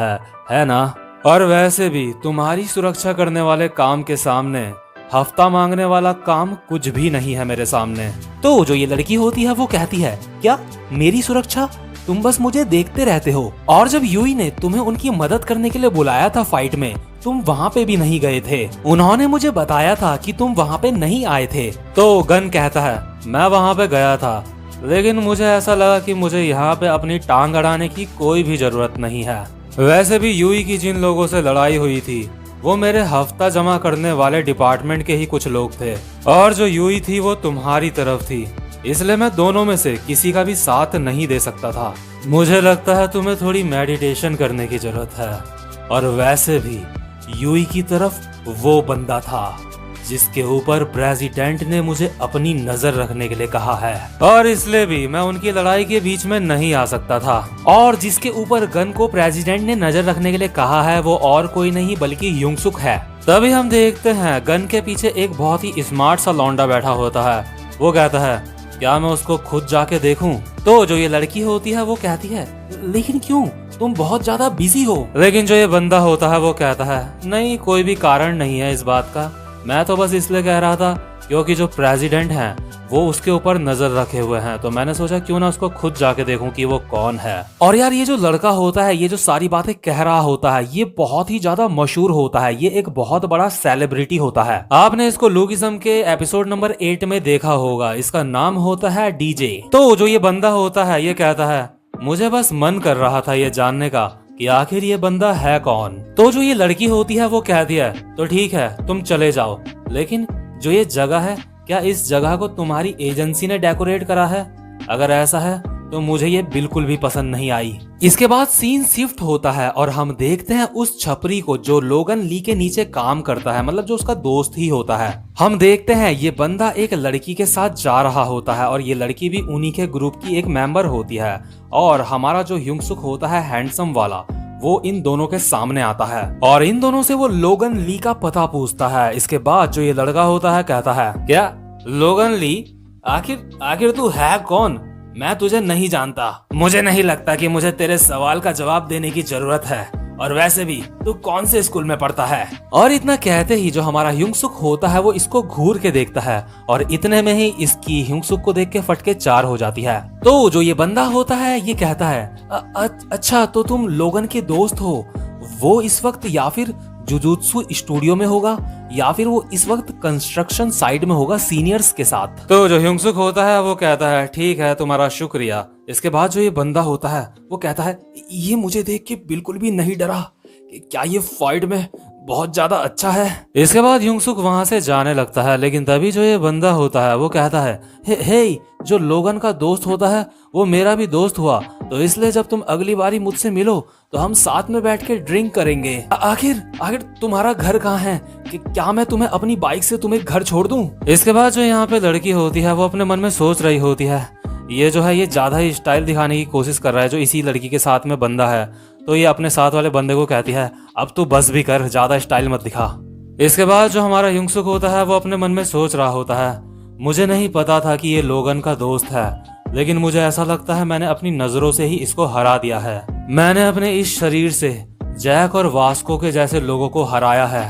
है ना। और वैसे भी तुम्हारी सुरक्षा करने वाले काम के सामने हफ्ता मांगने वाला काम कुछ भी नहीं है मेरे सामने। तो जो ये लड़की होती है वो कहती है, क्या मेरी सुरक्षा, तुम बस मुझे देखते रहते हो। और जब यूई ने तुम्हें उनकी मदद करने के लिए बुलाया था फाइट में, तुम वहाँ पे भी नहीं गए थे। उन्होंने मुझे बताया था कि तुम वहाँ पे नहीं आए थे। तो गन कहता है, मैं वहाँ पे गया था, लेकिन मुझे ऐसा लगा कि मुझे यहाँ पे अपनी टांग अड़ाने की कोई भी जरूरत नहीं है। वैसे भी यूई की जिन लोगों से लड़ाई हुई थी वो मेरे हफ्ता जमा करने वाले डिपार्टमेंट के ही कुछ लोग थे, और जो यूई थी वो तुम्हारी तरफ थी, इसलिए मैं दोनों में से किसी का भी साथ नहीं दे सकता था। मुझे लगता है तुम्हें थोड़ी मेडिटेशन करने की जरूरत है। और वैसे भी यूई की तरफ वो बंदा था जिसके ऊपर प्रेसिडेंट ने मुझे अपनी नजर रखने के लिए कहा है, और इसलिए भी मैं उनकी लड़ाई के बीच में नहीं आ सकता था। और जिसके ऊपर गन को प्रेसिडेंट ने नजर रखने के लिए कहा है वो और कोई नहीं बल्कि युंगसुक है। तभी हम देखते हैं गन के पीछे एक बहुत ही स्मार्ट सा लौंडा बैठा होता है। वो कहता है, क्या मैं उसको खुद जाके देखूं? तो जो ये लड़की होती है वो कहती है, लेकिन क्यों, तुम बहुत ज्यादा बिजी हो। लेकिन जो ये बंदा होता है वो कहता है, नहीं कोई भी कारण नहीं है इस बात का, मैं तो बस इसलिए कह रहा था क्योंकि जो प्रेसिडेंट हैं वो उसके ऊपर नजर रखे हुए हैं, तो मैंने सोचा क्यों ना उसको खुद जाके देखूं कि वो कौन है। और यार ये जो लड़का होता है, ये जो सारी बातें कह रहा होता है, ये बहुत ही ज्यादा मशहूर होता है, ये एक बहुत बड़ा सेलिब्रिटी होता है। आपने इसको लुकीसम के एपिसोड नंबर 8 में देखा होगा, इसका नाम होता है डीजे। तो जो ये बंदा होता है ये कहता है, मुझे बस मन कर रहा था ये जानने का कि आखिर ये बंदा है कौन। तो जो ये लड़की होती है वो कहती है, तो ठीक है तुम चले जाओ, लेकिन जो ये जगह है, क्या इस जगह को तुम्हारी एजेंसी ने डेकोरेट करा है? अगर ऐसा है तो मुझे ये बिल्कुल भी पसंद नहीं आई। इसके बाद सीन शिफ्ट होता है और हम देखते हैं उस छपरी को जो लोगन ली के नीचे काम करता है, मतलब जो उसका दोस्त ही होता है। हम देखते हैं ये बंदा एक लड़की के साथ जा रहा होता है और ये लड़की भी उन्हीं के ग्रुप की एक मेंबर होती है। और हमारा जो युंगसुक होता है हैंडसम वाला, वो इन दोनों के सामने आता है और इन दोनों से वो लोगन ली का पता पूछता है। इसके बाद जो ये लड़का होता है कहता है, क्या लोगन ली, आखिर आखिर तू है कौन? मैं तुझे नहीं जानता। मुझे नहीं लगता कि मुझे तेरे सवाल का जवाब देने की जरूरत है, और वैसे भी तू कौन से स्कूल में पढ़ता है? और इतना कहते ही जो हमारा ह्युंगसुक होता है वो इसको घूर के देखता है और इतने में ही इसकी ह्युंगसुक को देख के फटके 4 हो जाती है। तो जो ये बंदा होता है ये कहता है, अच्छा तो तुम लोगन के दोस्त हो। वो इस वक्त या फिर जुजुत्सु स्टूडियो में होगा या फिर वो इस वक्त कंस्ट्रक्शन साइट में होगा सीनियर्स के साथ। तो जो ह्युंगसुक होता है वो कहता है, ठीक है तुम्हारा शुक्रिया। इसके बाद जो ये बंदा होता है वो कहता है, ये मुझे देख के बिल्कुल भी नहीं डरा, क्या ये फाइट में बहुत ज्यादा अच्छा है? इसके बाद ह्युंगसुक वहां से जाने लगता है, लेकिन तभी जो ये बंदा होता है वो कहता है, हे जो लोगन का दोस्त होता है वो मेरा भी दोस्त हुआ, तो इसलिए जब तुम अगली बारी मुझसे मिलो तो हम साथ में बैठ के ड्रिंक करेंगे। आखिर तुम्हारा घर कहाँ है? कि क्या मैं तुम्हें अपनी बाइक से तुम्हें घर छोड़ दूं? इसके बाद जो यहाँ पे लड़की होती है वो अपने मन में सोच रही होती है, ये जो है ये ज्यादा ही स्टाइल दिखाने की कोशिश कर रहा है जो इसी लड़की के साथ में बंदा है। तो ये अपने साथ वाले बंदे को कहती है, अब तू बस भी कर, ज्यादा स्टाइल मत दिखा। इसके बाद जो हमारा ह्युंगसुक होता है वो अपने मन में सोच रहा होता है, मुझे नहीं पता था कि ये लोगन का दोस्त है, लेकिन मुझे ऐसा लगता है मैंने अपनी नजरों से ही इसको हरा दिया है। मैंने अपने इस शरीर से जैक और वास्को के जैसे लोगों को हराया है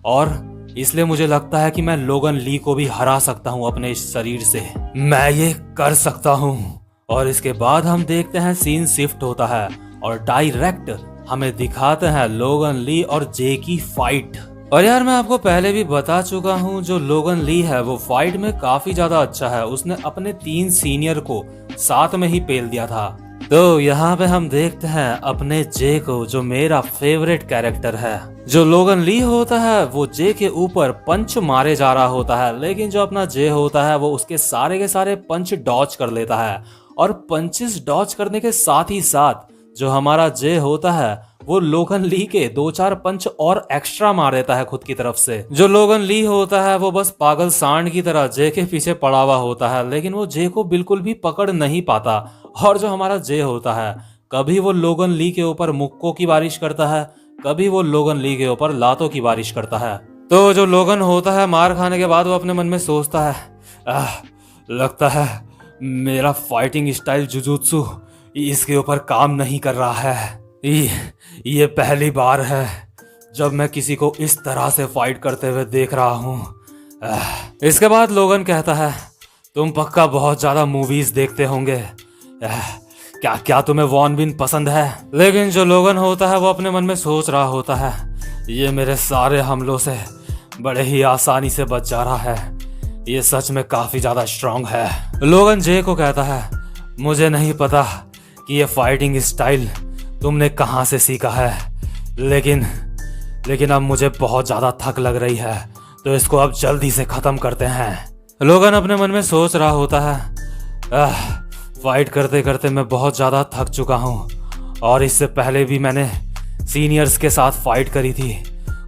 और इसलिए मुझे लगता है कि मैं लोगन ली को भी हरा सकता हूँ अपने इस शरीर से। मैं ये कर सकता हूँ। और इसके बाद हम देखते हैं सीन शिफ्ट होता है और डायरेक्ट हमें दिखाते हैं लोगन ली और जे की फाइट। और यार मैं आपको पहले भी बता चुका हूँ, जो लोगन ली है वो फाइट में काफी ज्यादा अच्छा है। उसने अपने 3 सीनियर को साथ में ही पेल दिया था। तो यहाँ पे हम देखते हैं अपने जे को, जो मेरा फेवरेट कैरेक्टर है। जो लोगन ली होता है वो जे के ऊपर पंच मारे जा रहा होता है, लेकिन जो अपना जे होता है वो उसके सारे के सारे पंच डॉच कर लेता है। और पंचेस डॉच करने के साथ ही साथ जो हमारा जे होता है वो लोगन ली के 2-4 पंच और एक्स्ट्रा मार देता है खुद की तरफ से। जो लोगन ली होता है वो बस पागल सांड की तरह जे के पीछे पड़ा हुआ होता है, लेकिन वो जे को बिल्कुल भी पकड़ नहीं पाता। और जो हमारा जे होता है कभी वो लोगन ली के ऊपर मुक्कों की बारिश करता है, कभी वो लोगन ली के ऊपर लातों की बारिश करता है। तो जो लोगन होता है मार खाने के बाद वो अपने मन में सोचता है, लगता है मेरा फाइटिंग स्टाइल जुजुत्सु इसके ऊपर काम नहीं कर रहा है। ये पहली बार है जब मैं किसी को इस तरह से फाइट करते हुए देख रहा हूँ। इसके बाद लोगन कहता है, तुम पक्का बहुत ज्यादा मूवीज देखते होंगे, क्या तुम्हें वॉन बिन पसंद है? लेकिन जो लोगन होता है वो अपने मन में सोच रहा होता है, ये मेरे सारे हमलों से बड़े ही आसानी से बच जा रहा है, ये सच में काफी ज्यादा स्ट्रांग है। लोगन जे को कहता है, मुझे नहीं पता कि ये फाइटिंग स्टाइल तुमने कहां से सीखा है, लेकिन अब मुझे बहुत ज्यादा थक लग रही है, तो इसको अब जल्दी से खत्म करते हैं। लोगन अपने मन में सोच रहा होता है, फाइट करते करते मैं बहुत ज्यादा थक चुका हूँ और इससे पहले भी मैंने सीनियर्स के साथ फाइट करी थी,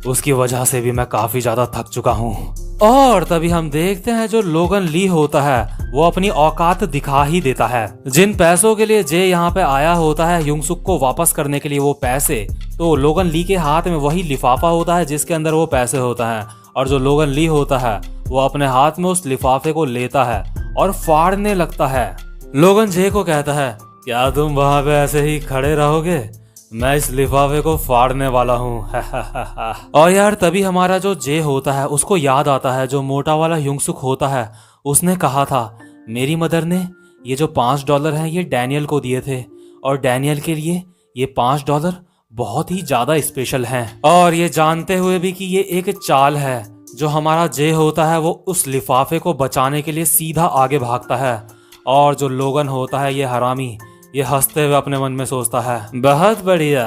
उसकी वजह से भी मैं काफी ज्यादा थक चुका हूँ। और तभी हम देखते हैं जो लोगन ली होता है वो अपनी औकात दिखा ही देता है। जिन पैसों के लिए जे यहाँ पे आया होता है ह्युंगसुक को वापस करने के लिए वो पैसे, तो लोगन ली के हाथ में वही लिफाफा होता है जिसके अंदर वो पैसे होता है। और जो लोगन ली होता है वो अपने हाथ में उस लिफाफे को लेता है और फाड़ने लगता है। लोगन जे को कहता है, क्या तुम वहां पे ऐसे ही खड़े रहोगे? मैं इस लिफाफे को फाड़ने वाला हूँ। और यार तभी हमारा जो जे होता है उसको याद आता है जो मोटा वाला ह्युंगसुक होता है, उसने कहा था मेरी मदर ने ये जो $5 हैं ये डैनियल को दिए थे और डैनियल के लिए ये $5 बहुत ही ज्यादा स्पेशल हैं। और ये जानते हुए भी कि ये एक चाल है, जो हमारा जे होता है वो उस लिफाफे को बचाने के लिए सीधा आगे भागता है। और जो लोगन होता है ये हरामी, ये हंसते हुए अपने मन में सोचता है, बहुत बढ़िया,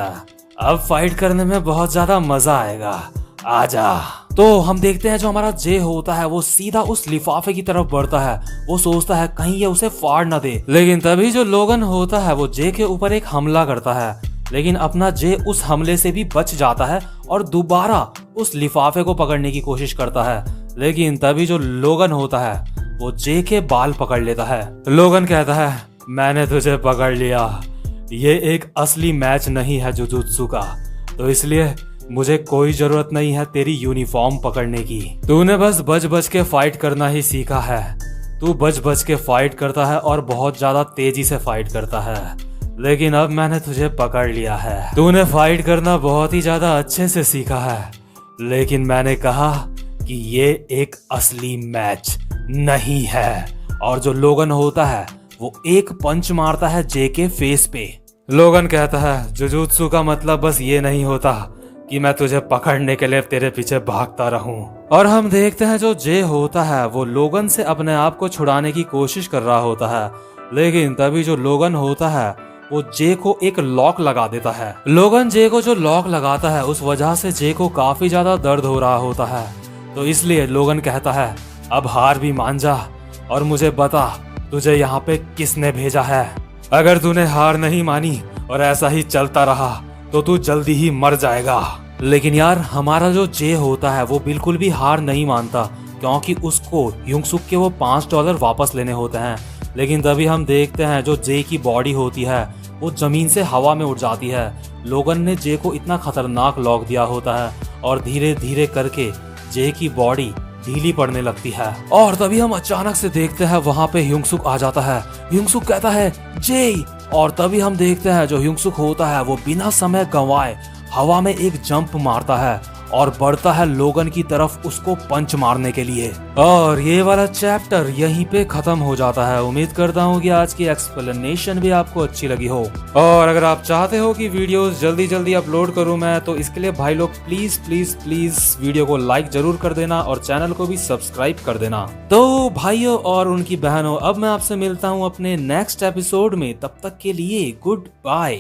अब फाइट करने में बहुत ज्यादा मजा आएगा, आजा। तो हम देखते हैं जो हमारा जे होता है वो सीधा उस लिफाफे की तरफ बढ़ता है। वो सोचता है कहीं ये उसे फाड़ ना दे, लेकिन तभी जो लोगन होता है वो जे के ऊपर एक हमला करता है, लेकिन अपना जे उस हमले से भी बच जाता है और दोबारा उस लिफाफे को पकड़ने की कोशिश करता है। लेकिन तभी जो लोगन होता है वो जे के बाल पकड़ लेता है। लोगन कहता है, मैंने तुझे पकड़ लिया, ये एक असली मैच नहीं है जुजुत्सु का, तो इसलिए मुझे कोई जरूरत नहीं है तेरी यूनिफॉर्म पकड़ने की। तूने बस बच बच के फाइट करना ही सीखा है। तू बच बच के फाइट करता है और बहुत ज्यादा तेजी से फाइट करता है, लेकिन अब मैंने तुझे पकड़ लिया है। तूने फाइट करना बहुत ही ज्यादा अच्छे से सीखा है, लेकिन मैंने कहा कि ये एक असली मैच नहीं है। और जो लोगन होता है वो एक पंच मारता है जे के फेस पे। लोगन कहता है जुजुत्सु का मतलब बस ये नहीं होता कि मैं तुझे पकड़ने के लिए तेरे पीछे भागता रहूं। और हम देखते हैं जो जे होता है वो लोगन से अपने आप को छुड़ाने की कोशिश कर रहा होता है, लेकिन तभी जो लोगन होता है वो जे को एक लॉक लगा देता है। लोगन जे को जो लॉक लगाता है उस वजह से जे को काफी ज्यादा दर्द हो रहा होता है, तो इसलिए लोगन कहता है अब हार भी मान जा और मुझे बता तुझे यहाँ पे किसने भेजा है। अगर तूने हार नहीं मानी और ऐसा ही चलता रहा तो तू जल्दी ही मर जाएगा। लेकिन यार हमारा जो जे होता है वो बिल्कुल भी हार नहीं मानता, क्योंकि उसको युंगसुक के वो $5 वापस लेने होते हैं। लेकिन तभी हम देखते हैं जो जे की बॉडी होती है वो जमीन से हवा में उड़ जाती है। लोगन ने जे को इतना खतरनाक लॉक दिया होता है और धीरे धीरे करके जे की बॉडी ढीली पड़ने लगती है। और तभी हम अचानक से देखते हैं वहां पे युंगसुक आ जाता है। युंगसुक कहता है जे, और तभी हम देखते हैं जो युंगसुक होता है वो बिना समय गंवाए हवा में एक जंप मारता है और बढ़ता है लोगन की तरफ उसको पंच मारने के लिए। और ये वाला चैप्टर यहीं पे खत्म हो जाता है। उम्मीद करता हूँ कि आज की एक्सप्लेनेशन भी आपको अच्छी लगी हो। और अगर आप चाहते हो कि वीडियोस जल्दी जल्दी अपलोड करूँ मैं, तो इसके लिए भाई लोग प्लीज प्लीज प्लीज वीडियो को लाइक जरूर कर देना और चैनल को भी सब्सक्राइब कर देना। तो भाइयों और उनकी बहनों, अब मैं आपसे मिलता हूँ अपने नेक्स्ट एपिसोड में। तब तक के लिए गुड बाय।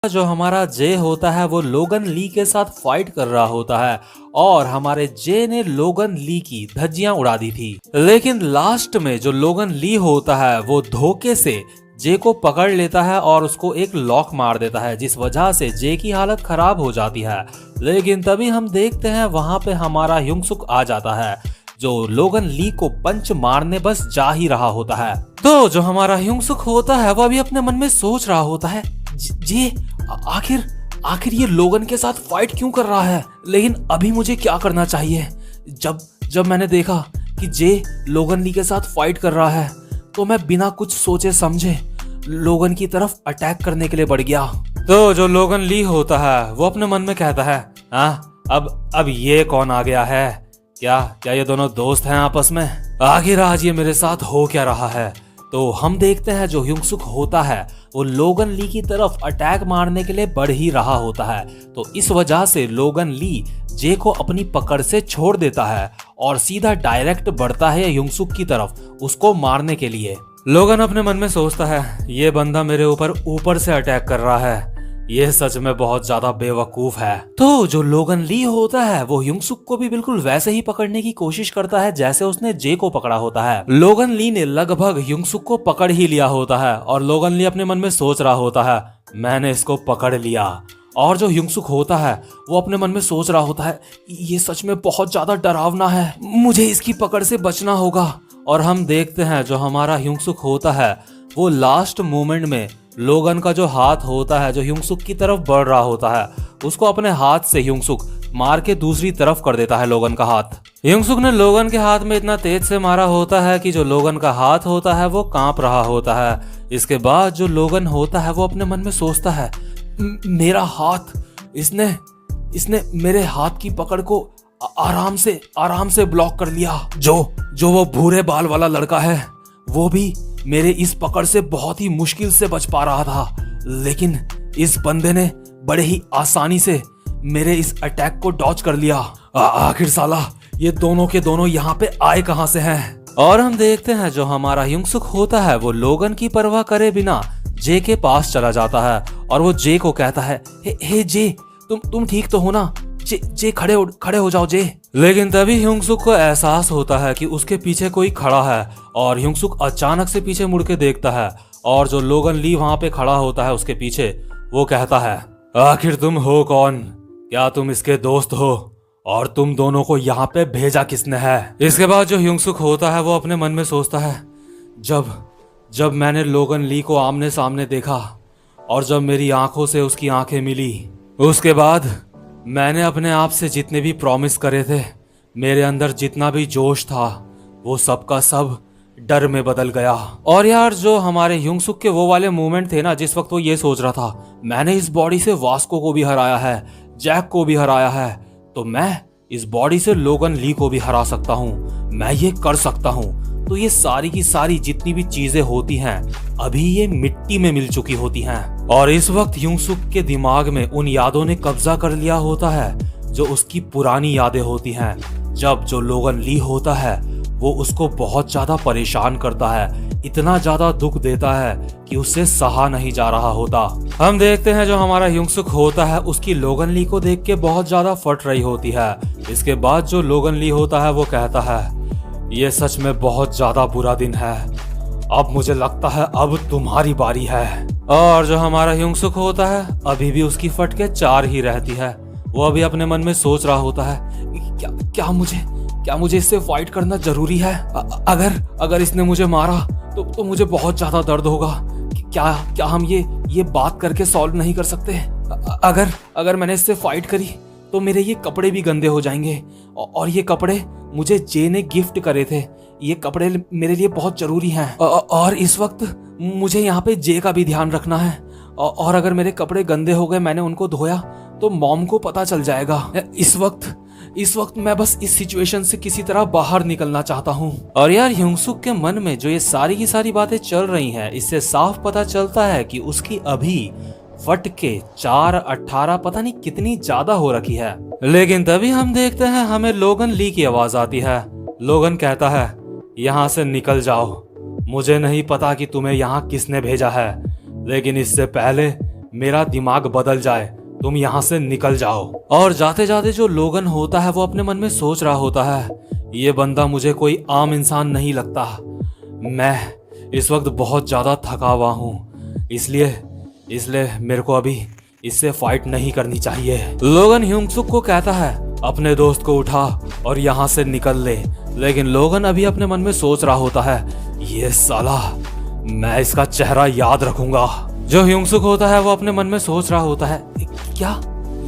जो हमारा जे होता है वो लोगन ली के साथ फाइट कर रहा होता है और हमारे जे ने लोगन ली की धज्जियां उड़ा दी थी। लेकिन लास्ट में जो लोगन ली होता है वो धोखे से जे को पकड़ लेता है और उसको एक लॉक मार देता है, जिस वजह से जे की हालत खराब हो जाती है। लेकिन तभी हम देखते हैं वहां पे हमारा युंगसुक आ जाता है, जो लोगन ली को पंच मारने बस जा ही रहा होता है। तो जो हमारा युंगसुक होता है वो अभी अपने मन में सोच रहा होता है जे आखिर ये लोगन के साथ फाइट क्यों कर रहा है, लेकिन अभी मुझे क्या करना चाहिए। जब मैंने देखा कि जे लोगन ली के साथ फाइट कर रहा है तो मैं बिना कुछ सोचे समझे लोगन की तरफ अटैक करने के लिए बढ़ गया। तो जो लोगन ली होता है वो अपने मन में कहता है अब ये कौन आ गया है, क्या ये दोनों दोस्त हैं आपस में, आखिर आज ये मेरे साथ हो क्या रहा है। तो हम देखते हैं जो युंगसुक होता है वो लोगन ली की तरफ अटैक मारने के लिए बढ़ ही रहा होता है। तो इस वजह से लोगन ली जे को अपनी पकड़ से छोड़ देता है और सीधा डायरेक्ट बढ़ता है युंगसुक की तरफ उसको मारने के लिए। लोगन अपने मन में सोचता है ये बंदा मेरे ऊपर से अटैक कर रहा है, ये सच में बहुत ज्यादा बेवकूफ है। तो जो लोगन ली होता है वो युंगसुक को भी बिल्कुल वैसे ही पकड़ने की कोशिश करता है जैसे उसने जे को पकड़ा होता है। लोगन ली ने लगभग युंगसुक को पकड़ ही लिया होता है और लोगन ली अपने मन में सोच रहा होता है मैंने इसको पकड़ लिया। और जो युंगसुक होता है वो अपने मन में सोच रहा होता है ये सच में बहुत ज्यादा डरावना है, मुझे इसकी पकड़ से बचना होगा। और हम देखते हैं जो हमारा युंगसुक होता है वो लास्ट मोमेंट में लोगन का जो हाथ होता है जो युंगसुक की तरफ बढ़ रहा होता है उसको अपने हाथ से युंगसुक मार के दूसरी तरफ कर देता है लोगन का हाथ। युंगसुक ने लोगन के हाथ में इतना तेज से मारा होता है कि जो लोगन का हाथ होता है वो कांप रहा होता है। इसके बाद जो लोगन होता है वो अपने मन में सोचता है मेरा हाथ, इसने मेरे हाथ की पकड़ को आराम से ब्लॉक कर लिया। जो वो भूरे बाल वाला लड़का है वो भी मेरे इस पकड़ से बहुत ही मुश्किल से बच पा रहा था, लेकिन इस बंदे ने बड़े ही आसानी से मेरे इस अटैक को डॉज कर लिया। आखिर साला ये दोनों के दोनों यहाँ पे आए कहां से हैं। और हम देखते हैं जो हमारा युंगसुक होता है वो लोगन की परवाह करे बिना जे के पास चला जाता है और वो जे को कहता है हे जे, तुम ठीक तो हो ना, जे खड़े हो जाओ जे। लेकिन तभी युंगसुक को एहसास होता है कि उसके पीछे कोई खड़ा है और युंगसुक अचानक से पीछे मुड़ के देखता है और जो लोगन ली वहां पे खड़ा होता है उसके पीछे वो कहता है आखिर तुम हो कौन, क्या तुम इसके दोस्त हो और तुम दोनों को यहाँ पे भेजा किसने है। इसके बाद जो युंगसुक होता है वो अपने मन में सोचता है जब मैंने लोगन ली को आमने सामने देखा और जब मेरी आंखों से उसकी आंखें मिली, उसके बाद मैंने अपने आप से जितने भी प्रॉमिस करे थे, मेरे अंदर जितना भी जोश था, वो सब का सब डर में बदल गया। और यार जो हमारे युंगसुक के वो वाले मोमेंट थे ना, जिस वक्त वो ये सोच रहा था मैंने इस बॉडी से वास्को को भी हराया है, जैक को भी हराया है, तो मैं इस बॉडी से लोगन ली को भी हरा सकता हूँ, मैं ये कर सकता हूँ। तो ये सारी की सारी जितनी भी चीजें होती हैं अभी ये मिट्टी में मिल चुकी होती हैं। और इस वक्त युंगसुक के दिमाग में उन यादों ने कब्जा कर लिया होता है जो उसकी पुरानी यादें होती हैं। जब जो लोगन ली होता है वो उसको बहुत ज्यादा परेशान करता है, इतना ज्यादा दुख देता है कि उससे सहा नहीं जा रहा होता। हम देखते हैं जो हमारा युंगसुक होता है उसकी लोगन ली को देख के बहुत ज्यादा फट रही होती है। इसके बाद जो लोगन ली होता है वो कहता है ये सच में बहुत ज्यादा बुरा दिन है, अब मुझे लगता है अब तुम्हारी बारी है। और जो हमारा युंगसुक होता है अभी भी उसकी फटके 4 ही रहती है। वो अभी अपने मन में सोच रहा होता है क्या मुझे इससे फाइट करना जरूरी है? अगर इसने मुझे मारा तो मुझे बहुत ज्यादा दर्द होगा। क्या हम ये बात करके सॉल्व नहीं कर सकते? अगर मैंने इससे फाइट करी तो मेरे ये कपड़े भी गंदे हो जाएंगे, और ये कपड़े मुझे जे ने गिफ्ट करे थे, ये कपड़े मेरे लिए बहुत जरूरी हैं। और इस वक्त मुझे यहाँ पे जे का भी ध्यान रखना है, और अगर मेरे कपड़े गंदे हो गए, मैंने उनको धोया तो मॉम को पता चल जाएगा। इस वक्त मैं बस इस सिचुएशन से किसी तरह बाहर निकलना चाहता हूँ। और यार युंगसुक के मन में जो ये सारी की सारी बातें चल रही हैं, इससे साफ पता चलता है कि उसकी अभी फट के 4, 18 पता नहीं कितनी ज्यादा हो रखी है। लेकिन तभी हम देखते हैं हमें लोगन ली की आवाज आती है। लोगन कहता है यहाँ से निकल जाओ, मुझे नहीं पता कि तुम्हें यहाँ किसने भेजा है, लेकिन इससे पहले मेरा दिमाग बदल जाए तुम यहाँ से निकल जाओ। और जाते जाते जो लोगन होता है वो अपने मन में सोच रहा होता है ये बंदा मुझे कोई आम इंसान नहीं लगता, मैं इस वक्त बहुत ज्यादा थका हुआ हूँ, इसलिए मेरे को अभी इससे फाइट नहीं करनी चाहिए। लोगन युंगसुक को कहता है अपने दोस्त को उठा और यहाँ से निकल ले, लेकिन लोगन अभी अपने मन में सोच रहा होता है ये साला, मैं इसका चेहरा याद रखूंगा। जो युंगसुक होता है वो अपने मन में सोच रहा होता है क्या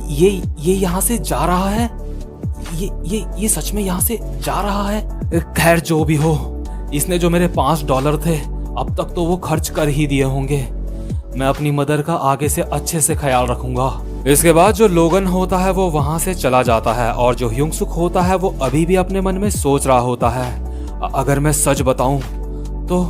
ये यहाँ से जा रहा है, ये सच में यहाँ से जा रहा है? खैर जो भी हो, इसने जो मेरे $5 थे अब तक तो वो खर्च कर ही दिए होंगे, मैं अपनी मदर का आगे से अच्छे से ख्याल रखूंगा। इसके बाद जो लोगन होता है वो वहां से चला जाता है, और जो युंगसुक होता है वो अभी भी अपने मन में सोच रहा होता है अगर मैं सच बताऊं तो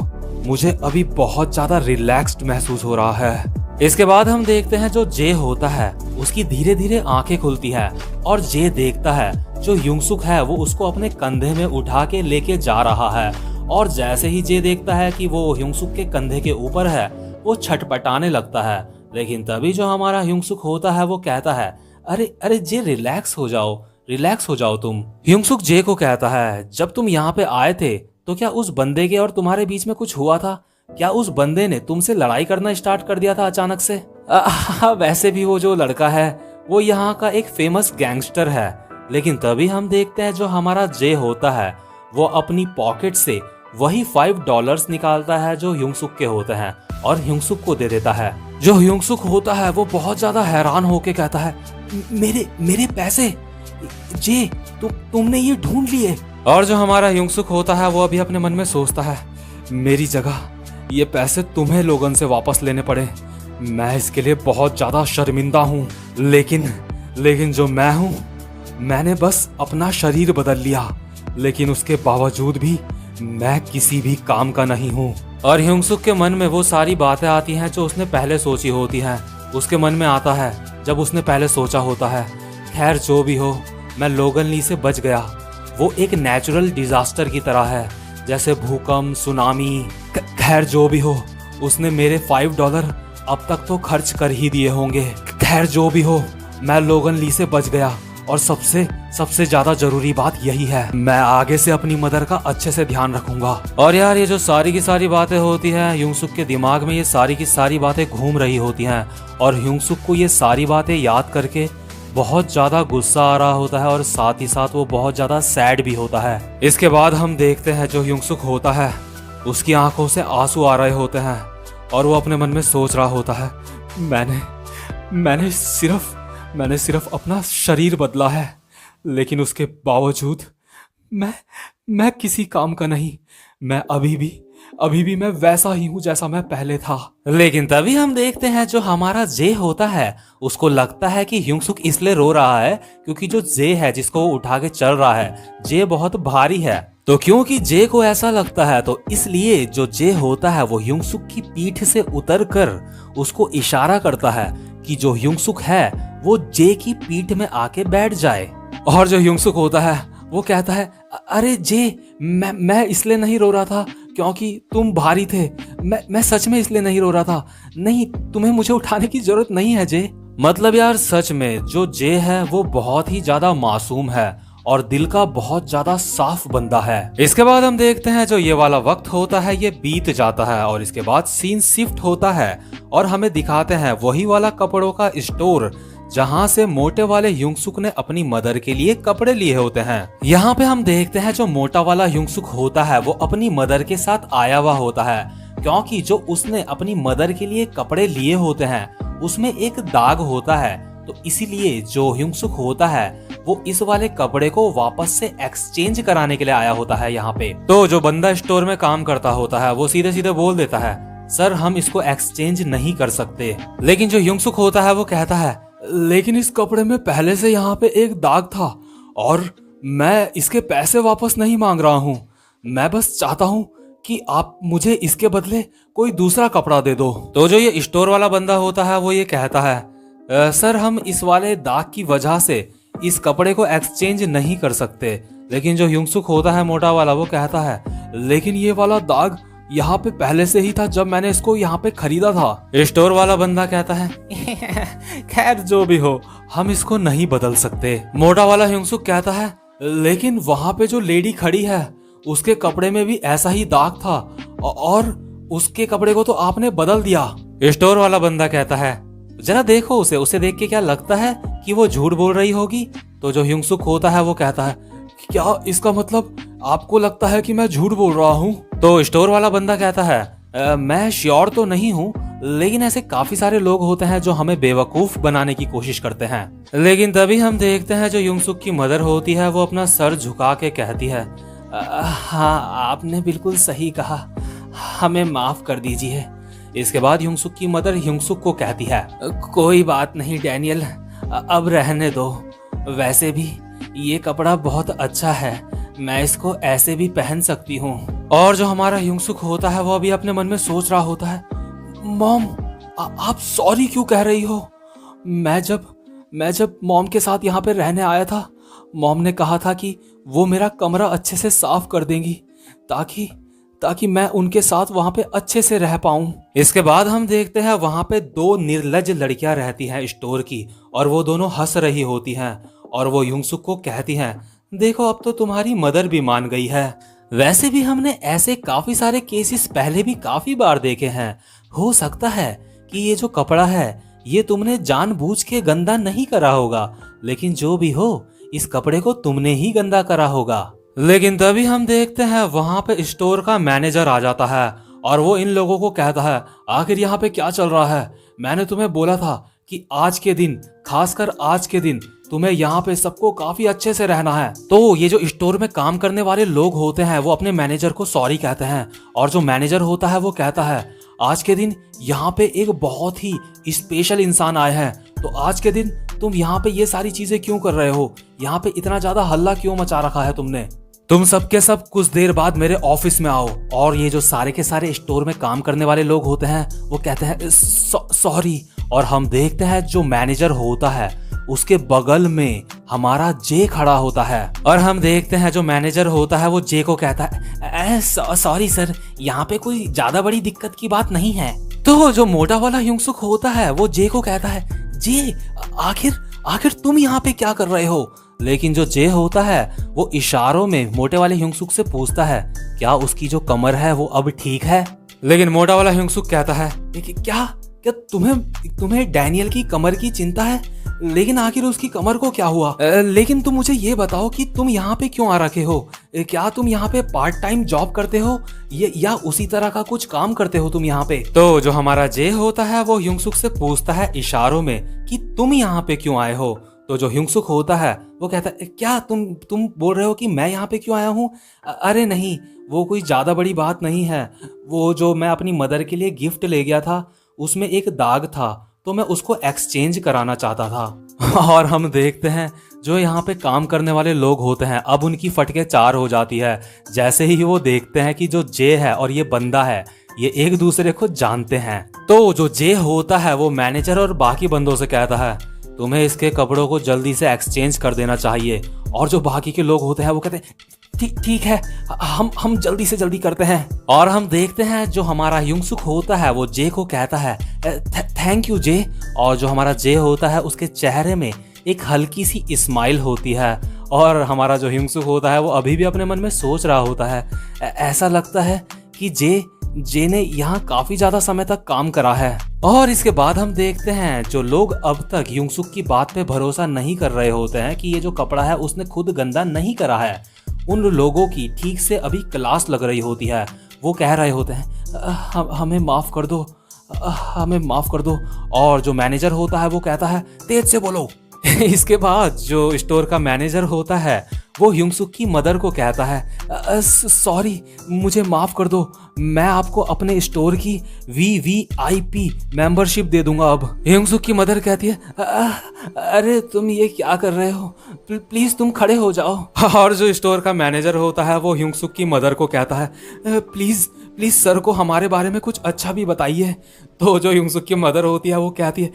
मुझे अभी बहुत ज्यादा रिलैक्स्ड महसूस हो रहा है। इसके बाद हम देखते हैं जो जे होता है उसकी धीरे धीरे आंखें खुलती है, और जे देखता है जो युंगसुक है वो उसको अपने कंधे में उठा के लेके जा रहा है। और जैसे ही जे देखता है कि वो युंगसुक के कंधे के ऊपर है, वो छटपटाने लगता है। लेकिन तभी जो हमारा युंगसुक होता है वो कहता है अरे जे रिलैक्स हो जाओ तुम। युंगसुक जे को कहता है जब तुम यहाँ पे आए थे तो क्या उस बंदे के और तुम्हारे बीच में कुछ हुआ था? क्या उस बंदे ने तुमसे लड़ाई करना स्टार्ट कर दिया था अचानक से? वैसे भी वो जो लड़का है वो यहाँ का एक फेमस गैंगस्टर है। लेकिन तभी हम देखते हैं जो हमारा जे होता है वो अपनी पॉकेट से वही $5 निकालता है जो युंगसुक के होते हैं, और युंगसुक को दे देता है। जो युंगसुक होता है वो बहुत ज्यादा हैरान होके कहता है मेरे पैसे जे तुमने ये ढूंढ लिए? और जो हमारा युंगसुक होता है वो अभी अपने मन में सोचता है मेरी जगह ये पैसे तुम्हें लोगन से वापस लेने पड़े, मैं इसके लिए बहुत ज्यादा शर्मिंदा हूँ, लेकिन जो मैं हूँ मैंने बस अपना शरीर बदल लिया, लेकिन उसके बावजूद भी मैं किसी भी काम का नहीं हूँ। और युंगसुक के मन में वो सारी बातें आती हैं जो उसने पहले सोची होती हैं, उसके मन में आता है जब उसने पहले सोचा होता है। खैर जो भी हो, मैं लोगन ली से बच गया। वो एक नेचुरल डिजास्टर की तरह है, जैसे भूकंप, सुनामी। खैर जो भी हो, उसने मेरे $5 अब तक तो खर्च कर ही दिए होंगे। खैर जो भी हो, मैं लोगन ली से बच गया, और सबसे ज्यादा जरूरी बात यही है, मैं आगे से अपनी मदर का अच्छे से ध्यान रखूंगा। और यार ये जो सारी की सारी बातें होती हैं, युंगसुक के दिमाग में ये सारी की सारी बातें घूम रही होती हैं, और युंगसुक को ये सारी बातें याद करके बहुत ज्यादा गुस्सा आ रहा होता है, और साथ ही साथ वो बहुत ज्यादा सैड भी होता है। इसके बाद हम देखते हैं जो युंगसुक होता है उसकी आंखों से आंसू आ रहे होते हैं, और वो अपने मन में सोच रहा होता है मैंने मैंने सिर्फ अपना शरीर बदला है, लेकिन उसके बावजूद मैं किसी काम का नहीं। मैं अभी भी मैं वैसा ही हूं जैसा मैं पहले था। लेकिन तभी हम देखते हैं जो हमारा जे होता है उसको लगता है कि ह्यूंगसुक इसलिए रो रहा है क्योंकि जो जे है जिसको वो उठा के चल रहा है, जे बहुत भारी है। तो क्योंकि जे को ऐसा लगता है तो इसलिए जो जे होता है वो ह्यूंगसुक की पीठ से उतर कर उसको इशारा करता है कि जो ह्यूंगसुक है वो जे की पीठ में आके बैठ जाए। और जो ह्यूंगसुक होता है वो कहता है, अरे जे, मैं इसलिए नहीं रो रहा था क्योंकि तुम भारी थे। मैं सच में इसलिए नहीं रो रहा था। नहीं, तुम्हें मुझे उठाने की जरूरत नहीं है जे। मतलब यार सच में जो जे है वो बहुत ही ज्यादा मासूम है और दिल का बहुत ज्यादा साफ बंदा है। इसके बाद हम देखते हैं जो ये वाला वक्त होता है ये बीत जाता है और इसके बाद सीन शिफ्ट होता है और हमें दिखाते हैं वही वाला कपड़ों का स्टोर जहां से मोटे वाले ह्यूंगसुक ने अपनी मदर के लिए कपड़े लिए होते हैं। यहाँ पे हम देखते हैं जो मोटा वाला ह्यूंगसुक होता है वो अपनी मदर के साथ आया हुआ होता है क्योंकि जो उसने अपनी मदर के लिए कपड़े लिए होते हैं उसमें एक दाग होता है। तो इसीलिए जो ह्यूंगसुक होता है वो इस वाले कपड़े को वापस से एक्सचेंज कराने के लिए आया होता है यहाँ पे। तो जो बंदा स्टोर में काम करता होता है वो सीधे सीधे बोल देता है, सर हम इसको एक्सचेंज नहीं कर सकते। लेकिन जो ह्यूंगसुक होता है वो कहता है, लेकिन इस कपड़े में पहले से यहाँ पे एक दाग था और मैं इसके पैसे वापस नहीं मांग रहा हूँ। मैं बस चाहता हूँ कि आप मुझे इसके बदले कोई दूसरा कपड़ा दे दो। तो जो ये स्टोर वाला बंदा होता है वो ये कहता है, सर हम इस वाले दाग की वजह से इस कपड़े को एक्सचेंज नहीं कर सकते। लेकिन जो ह्यूंगसुक होता है मोटा वाला वो कहता है, लेकिन ये वाला दाग यहाँ पे पहले से ही था जब मैंने इसको यहाँ पे खरीदा था। स्टोर वाला बंदा कहता है, खैर जो भी हो हम इसको नहीं बदल सकते। मोटा वाला ह्यूंगसुक कहता है, लेकिन वहां पे जो लेडी खड़ी है उसके कपड़े में भी ऐसा ही दाग था और उसके कपड़े को तो आपने बदल दिया। स्टोर वाला बंदा कहता है, जरा देखो उसे देख के क्या लगता है कि वो झूठ बोल रही होगी। तो जो ह्यूंगसुक होता है वो कहता है, क्या इसका मतलब आपको लगता है कि मैं झूठ बोल रहा हूँ? तो स्टोर वाला बंदा कहता है, मैं श्योर तो नहीं हूँ, लेकिन ऐसे काफी सारे लोग होते हैं जो हमें बेवकूफ बनाने की कोशिश करते हैं। लेकिन तभी हम देखते हैं जो ह्यूंगसुक की मदर होती है वो अपना सर झुका के कहती है, हाँ आपने बिल्कुल सही कहा, हमें माफ कर दीजिए। इसके बाद ह्यूंगसुक की मदर ह्यूंगसुक को कहती है, कोई बात नहीं डैनियल, अब रहने दो। वैसे भी ये कपड़ा बहुत अच्छा है, मैं इसको ऐसे भी पहन सकती हूँ। और जो हमारा ह्यूंगसुक होता है वो अभी अपने मन में सोच रहा होता है, मॉम आप सॉरी क्यों कह रही हो? मैं जब मॉम के साथ यहाँ पे रहने आया था, मॉम ने कहा था कि वो मेरा कमरा अच्छे से साफ कर देंगी ताकि मैं उनके साथ वहां पे अच्छे से रह पाऊं। इसके बाद हम देखते हैं वहां पे दो निर्लज लड़कियां रहती हैं स्टोर की और वो दोनों हंस रही होती हैं और वो ह्यूंगसुक को कहती हैं, देखो अब तो तुम्हारी मदर भी मान गई है। वैसे भी हमने ऐसे काफी सारे केसेस पहले भी काफी बार देखे हैं। हो सकता है कि ये जो कपड़ा है ये तुमने जानबूझ के गंदा नहीं करा होगा, लेकिन जो भी हो इस कपड़े को तुमने ही गंदा करा होगा। लेकिन तभी हम देखते हैं वहां पे स्टोर का मैनेजर आ जाता है और वो इन लोगों को कहता है, आखिर यहाँ पे क्या चल रहा है? मैंने तुम्हें बोला था कि आज के दिन, खासकर आज के दिन तुम्हें यहाँ पे सबको काफी अच्छे से रहना है। तो ये जो स्टोर में काम करने वाले लोग होते हैं वो अपने मैनेजर को सॉरी कहते हैं और जो मैनेजर होता है वो कहता है, आज के दिन यहाँ पे एक बहुत ही स्पेशल इंसान आए हैं, तो आज के दिन तुम यहाँ पे ये सारी चीजें क्यों कर रहे हो? यहाँ पे इतना ज्यादा हल्ला क्यों मचा रखा है तुमने? तुम सबके सब कुछ देर बाद मेरे ऑफिस में आओ। और ये जो सारे के सारे स्टोर में काम करने वाले लोग होते हैं वो कहते हैं सॉरी। और हम देखते हैं जो मैनेजर होता है उसके बगल में हमारा जे खड़ा होता है और हम देखते हैं जो मैनेजर होता है वो जे को कहता है, सॉरी सर, यहाँ पे कोई ज्यादा बड़ी दिक्कत की बात नहीं है। तो जो मोटा वाला ह्यूंगसुक होता है वो जे को कहता है, जे आखिर तुम यहाँ पे क्या कर रहे हो? लेकिन जो जे होता है वो इशारों में मोटे वाले ह्यूंगसुक से पूछता है, क्या उसकी जो कमर है वो अब ठीक है? लेकिन मोटा वाला ह्यूंगसुक कहता है, क्या तुम्हें डैनियल की कमर की चिंता है? लेकिन आखिर उसकी कमर को क्या हुआ? लेकिन तुम मुझे ये बताओ कि तुम यहाँ पे क्यों आ रखे हो? क्या तुम यहाँ पे पार्ट टाइम जॉब करते हो ये या उसी तरह का कुछ काम करते हो तुम यहाँ पे? तो जो हमारा जे होता है वो ह्यूंगसुक से पूछता है इशारों में कि तुम यहाँ पे क्यों आए हो। तो जो ह्यूंगसुक होता है वो कहता है क्या तुम बोल रहे हो कि मैं यहाँ पे क्यों आया हूँ? अरे नहीं, वो कोई ज्यादा बड़ी बात नहीं है। वो जो मैं अपनी मदर के लिए गिफ्ट ले गया था उसमें एक दाग था, तो मैं उसको एक्सचेंज कराना चाहता था। और हम देखते हैं जो यहाँ पे काम करने वाले लोग होते हैं अब उनकी फटके चार हो जाती है जैसे ही वो देखते हैं कि जो जे है और ये बंदा है ये एक दूसरे को जानते हैं। तो जो जे होता है वो मैनेजर और बाकी बंदों से कहता है तुम्हें इसके कपड़ों को जल्दी से एक्सचेंज कर देना चाहिए। और जो बाकी के लोग होते हैं वो कहते हैं ठीक है, हम जल्दी से जल्दी करते हैं। और हम देखते हैं जो हमारा ह्यूंगसुक होता है वो जे को कहता है थैंक यू जे। और जो हमारा जे होता है उसके चेहरे में एक हल्की सी स्माइल होती है। और हमारा जो ह्यूंगसुक होता है वो अभी भी अपने मन में सोच रहा होता है ऐसा लगता है कि जे ने यहाँ काफी ज्यादा समय तक काम करा है। और इसके बाद हम देखते हैं जो लोग अब तक ह्यूंगसुक की बात पे भरोसा नहीं कर रहे होते हैं कि ये जो कपड़ा है उसने खुद गंदा नहीं करा है, उन लोगों की ठीक से अभी क्लास लग रही होती है। वो कह रहे होते हैं हमें माफ कर दो, हमें माफ कर दो। और जो मैनेजर होता है वो कहता है तेज से बोलो। इसके बाद जो स्टोर का मैनेजर होता है वो ह्यूंगसुक की मदर को कहता है सॉरी, मुझे माफ कर दो, मैं आपको अपने स्टोर की VVIP मेंबरशिप दे दूंगा अब। ह्यूंगसुक की मदर कहती है अरे तुम ये क्या कर रहे हो, प्लीज तुम खड़े हो जाओ। और जो स्टोर का मैनेजर होता है वो ह्यूंगसुक की मदर को कहता है प्लीज सर को हमारे बारे में कुछ अच्छा भी बताइए। तो जो ह्यूंगसुक की मदर होती है वो कहती है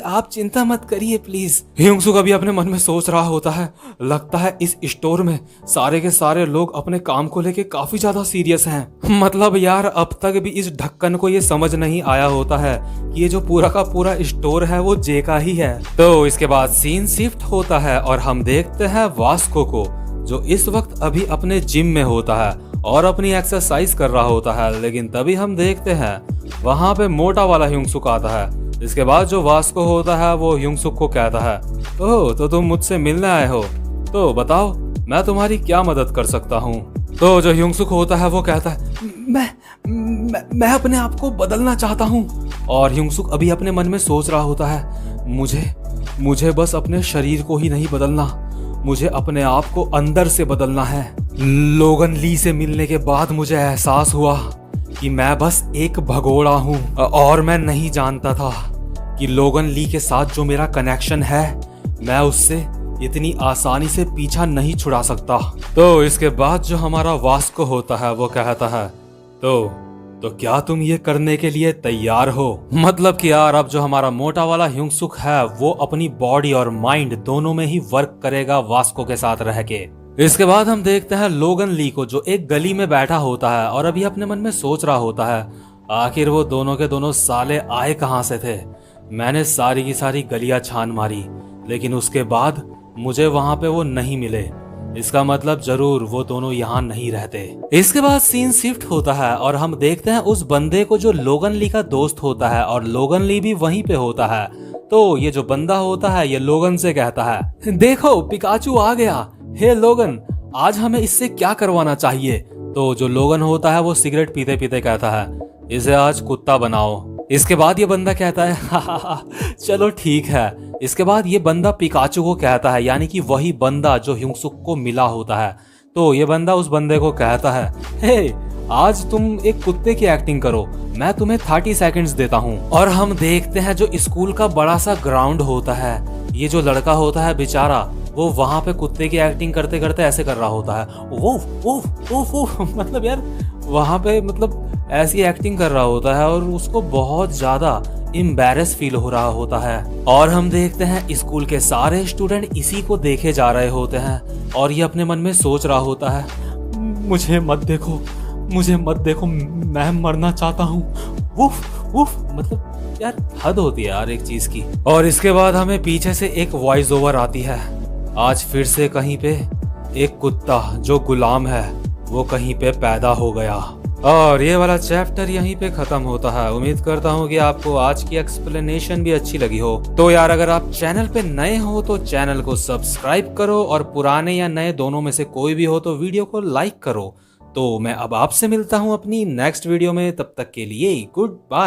आप चिंता मत करिए प्लीज। ह्यूंगसुक अभी अपने मन में सोच रहा होता है लगता है इस स्टोर में सारे के सारे लोग अपने काम को लेके काफी ज्यादा सीरियस हैं। मतलब यार अब तक भी इस ढक्कन को ये समझ नहीं आया होता है कि ये जो पूरा का पूरा स्टोर है वो जे का ही है। तो इसके बाद सीन शिफ्ट होता है और हम देखते हैं वास्को को जो इस वक्त अभी अपने जिम में होता है और अपनी एक्सरसाइज कर रहा होता है। लेकिन तभी हम देखते हैं वहां पे मोटा वाला ह्यूंगसुक आता है। इसके बाद जो वास्को होता है वो ह्यूंगसुक को कहता है ओह तो तुम मुझसे मिलने आए हो, तो बताओ मैं तुम्हारी क्या मदद कर सकता हूँ। तो जो ह्यूंगसुक होता है वो कहता है मैं अपने आप को बदलना चाहता हूँ। और ह्यूंगसुक अभी अपने मन में सोच रहा होता है मुझे बस अपने शरीर को ही नहीं बदलना, मुझे अपने आप को अंदर से बदलना है। लोगन ली से मिलने के बाद मुझे एहसास हुआ कि मैं बस एक भगोड़ा हूँ और मैं नहीं जानता था कि लोगन ली के साथ जो मेरा कनेक्शन है मैं उससे इतनी आसानी से पीछा नहीं छुड़ा सकता। तो इसके बाद जो हमारा वास्को होता है वो कहता है तो क्या तुम ये करने के लिए तैयार हो? मतलब कि यार अब जो हमारा मोटा वाला ह्यूंगसुक है वो अपनी बॉडी और माइंड दोनों में ही वर्क करेगा वास्को के साथ रह के। इसके बाद हम देखते हैं लोगन ली को जो एक गली में बैठा होता है और अभी अपने मन में सोच रहा होता है आखिर वो दोनों के दोनों साले आए कहाँ से थे। मैंने सारी की सारी गलियां छान मारी लेकिन उसके बाद मुझे वहां पे वो नहीं मिले, इसका मतलब जरूर वो दोनों यहाँ नहीं रहते। इसके बाद सीन शिफ्ट होता है और हम देखते हैं उस बंदे को जो लोगन ली का दोस्त होता है और लोगन ली भी वहीं पे होता है। तो ये जो बंदा होता है ये लोगन से कहता है देखो पिकाचू आ गया, हे लोगन आज हमें इससे क्या करवाना चाहिए। तो जो लोगन होता है वो सिगरेट पीते पीते कहता है इसे आज कुत्ता बनाओ। इसके बाद ये बंदा कहता है हा, चलो ठीक है। इसके बाद ये बंदा पिकाचू को कहता है यानी कि वही बंदा जो ह्यूंगसुक को मिला होता है। तो ये बंदा उस बंदे को कहता है हे आज तुम एक कुत्ते की एक्टिंग करो, मैं तुम्हें 30 सेकंड्स देता हूँ। और हम देखते हैं जो स्कूल का बड़ा सा ग्राउंड होता है, ये जो लड़का होता है बेचारा वो वहां पे कुत्ते की एक्टिंग करते करते ऐसे कर रहा होता है वो मतलब यार वहां पे मतलब ऐसी एक्टिंग कर रहा होता है और उसको बहुत ज्यादा एम्बैरेस फील हो रहा होता है। और हम देखते हैं स्कूल के सारे स्टूडेंट इसी को देखे जा रहे होते हैं और ये अपने मन में सोच रहा होता है मुझे मत देखो मैं मरना चाहता हूँ। उफ मतलब यार हद होती है यार एक चीज की। और इसके बाद हमें पीछे से एक वॉइस ओवर आती है आज फिर से कहीं पे एक कुत्ता जो गुलाम है वो कहीं पे पैदा हो गया। और ये वाला चैप्टर यहीं पे खत्म होता है। उम्मीद करता हूँ कि आपको आज की एक्सप्लेनेशन भी अच्छी लगी हो। तो यार अगर आप चैनल पे नए हो तो चैनल को सब्सक्राइब करो, और पुराने या नए दोनों में से कोई भी हो तो वीडियो को लाइक करो। तो मैं अब आपसे मिलता हूँ अपनी नेक्स्ट वीडियो में, तब तक के लिए गुड बाय।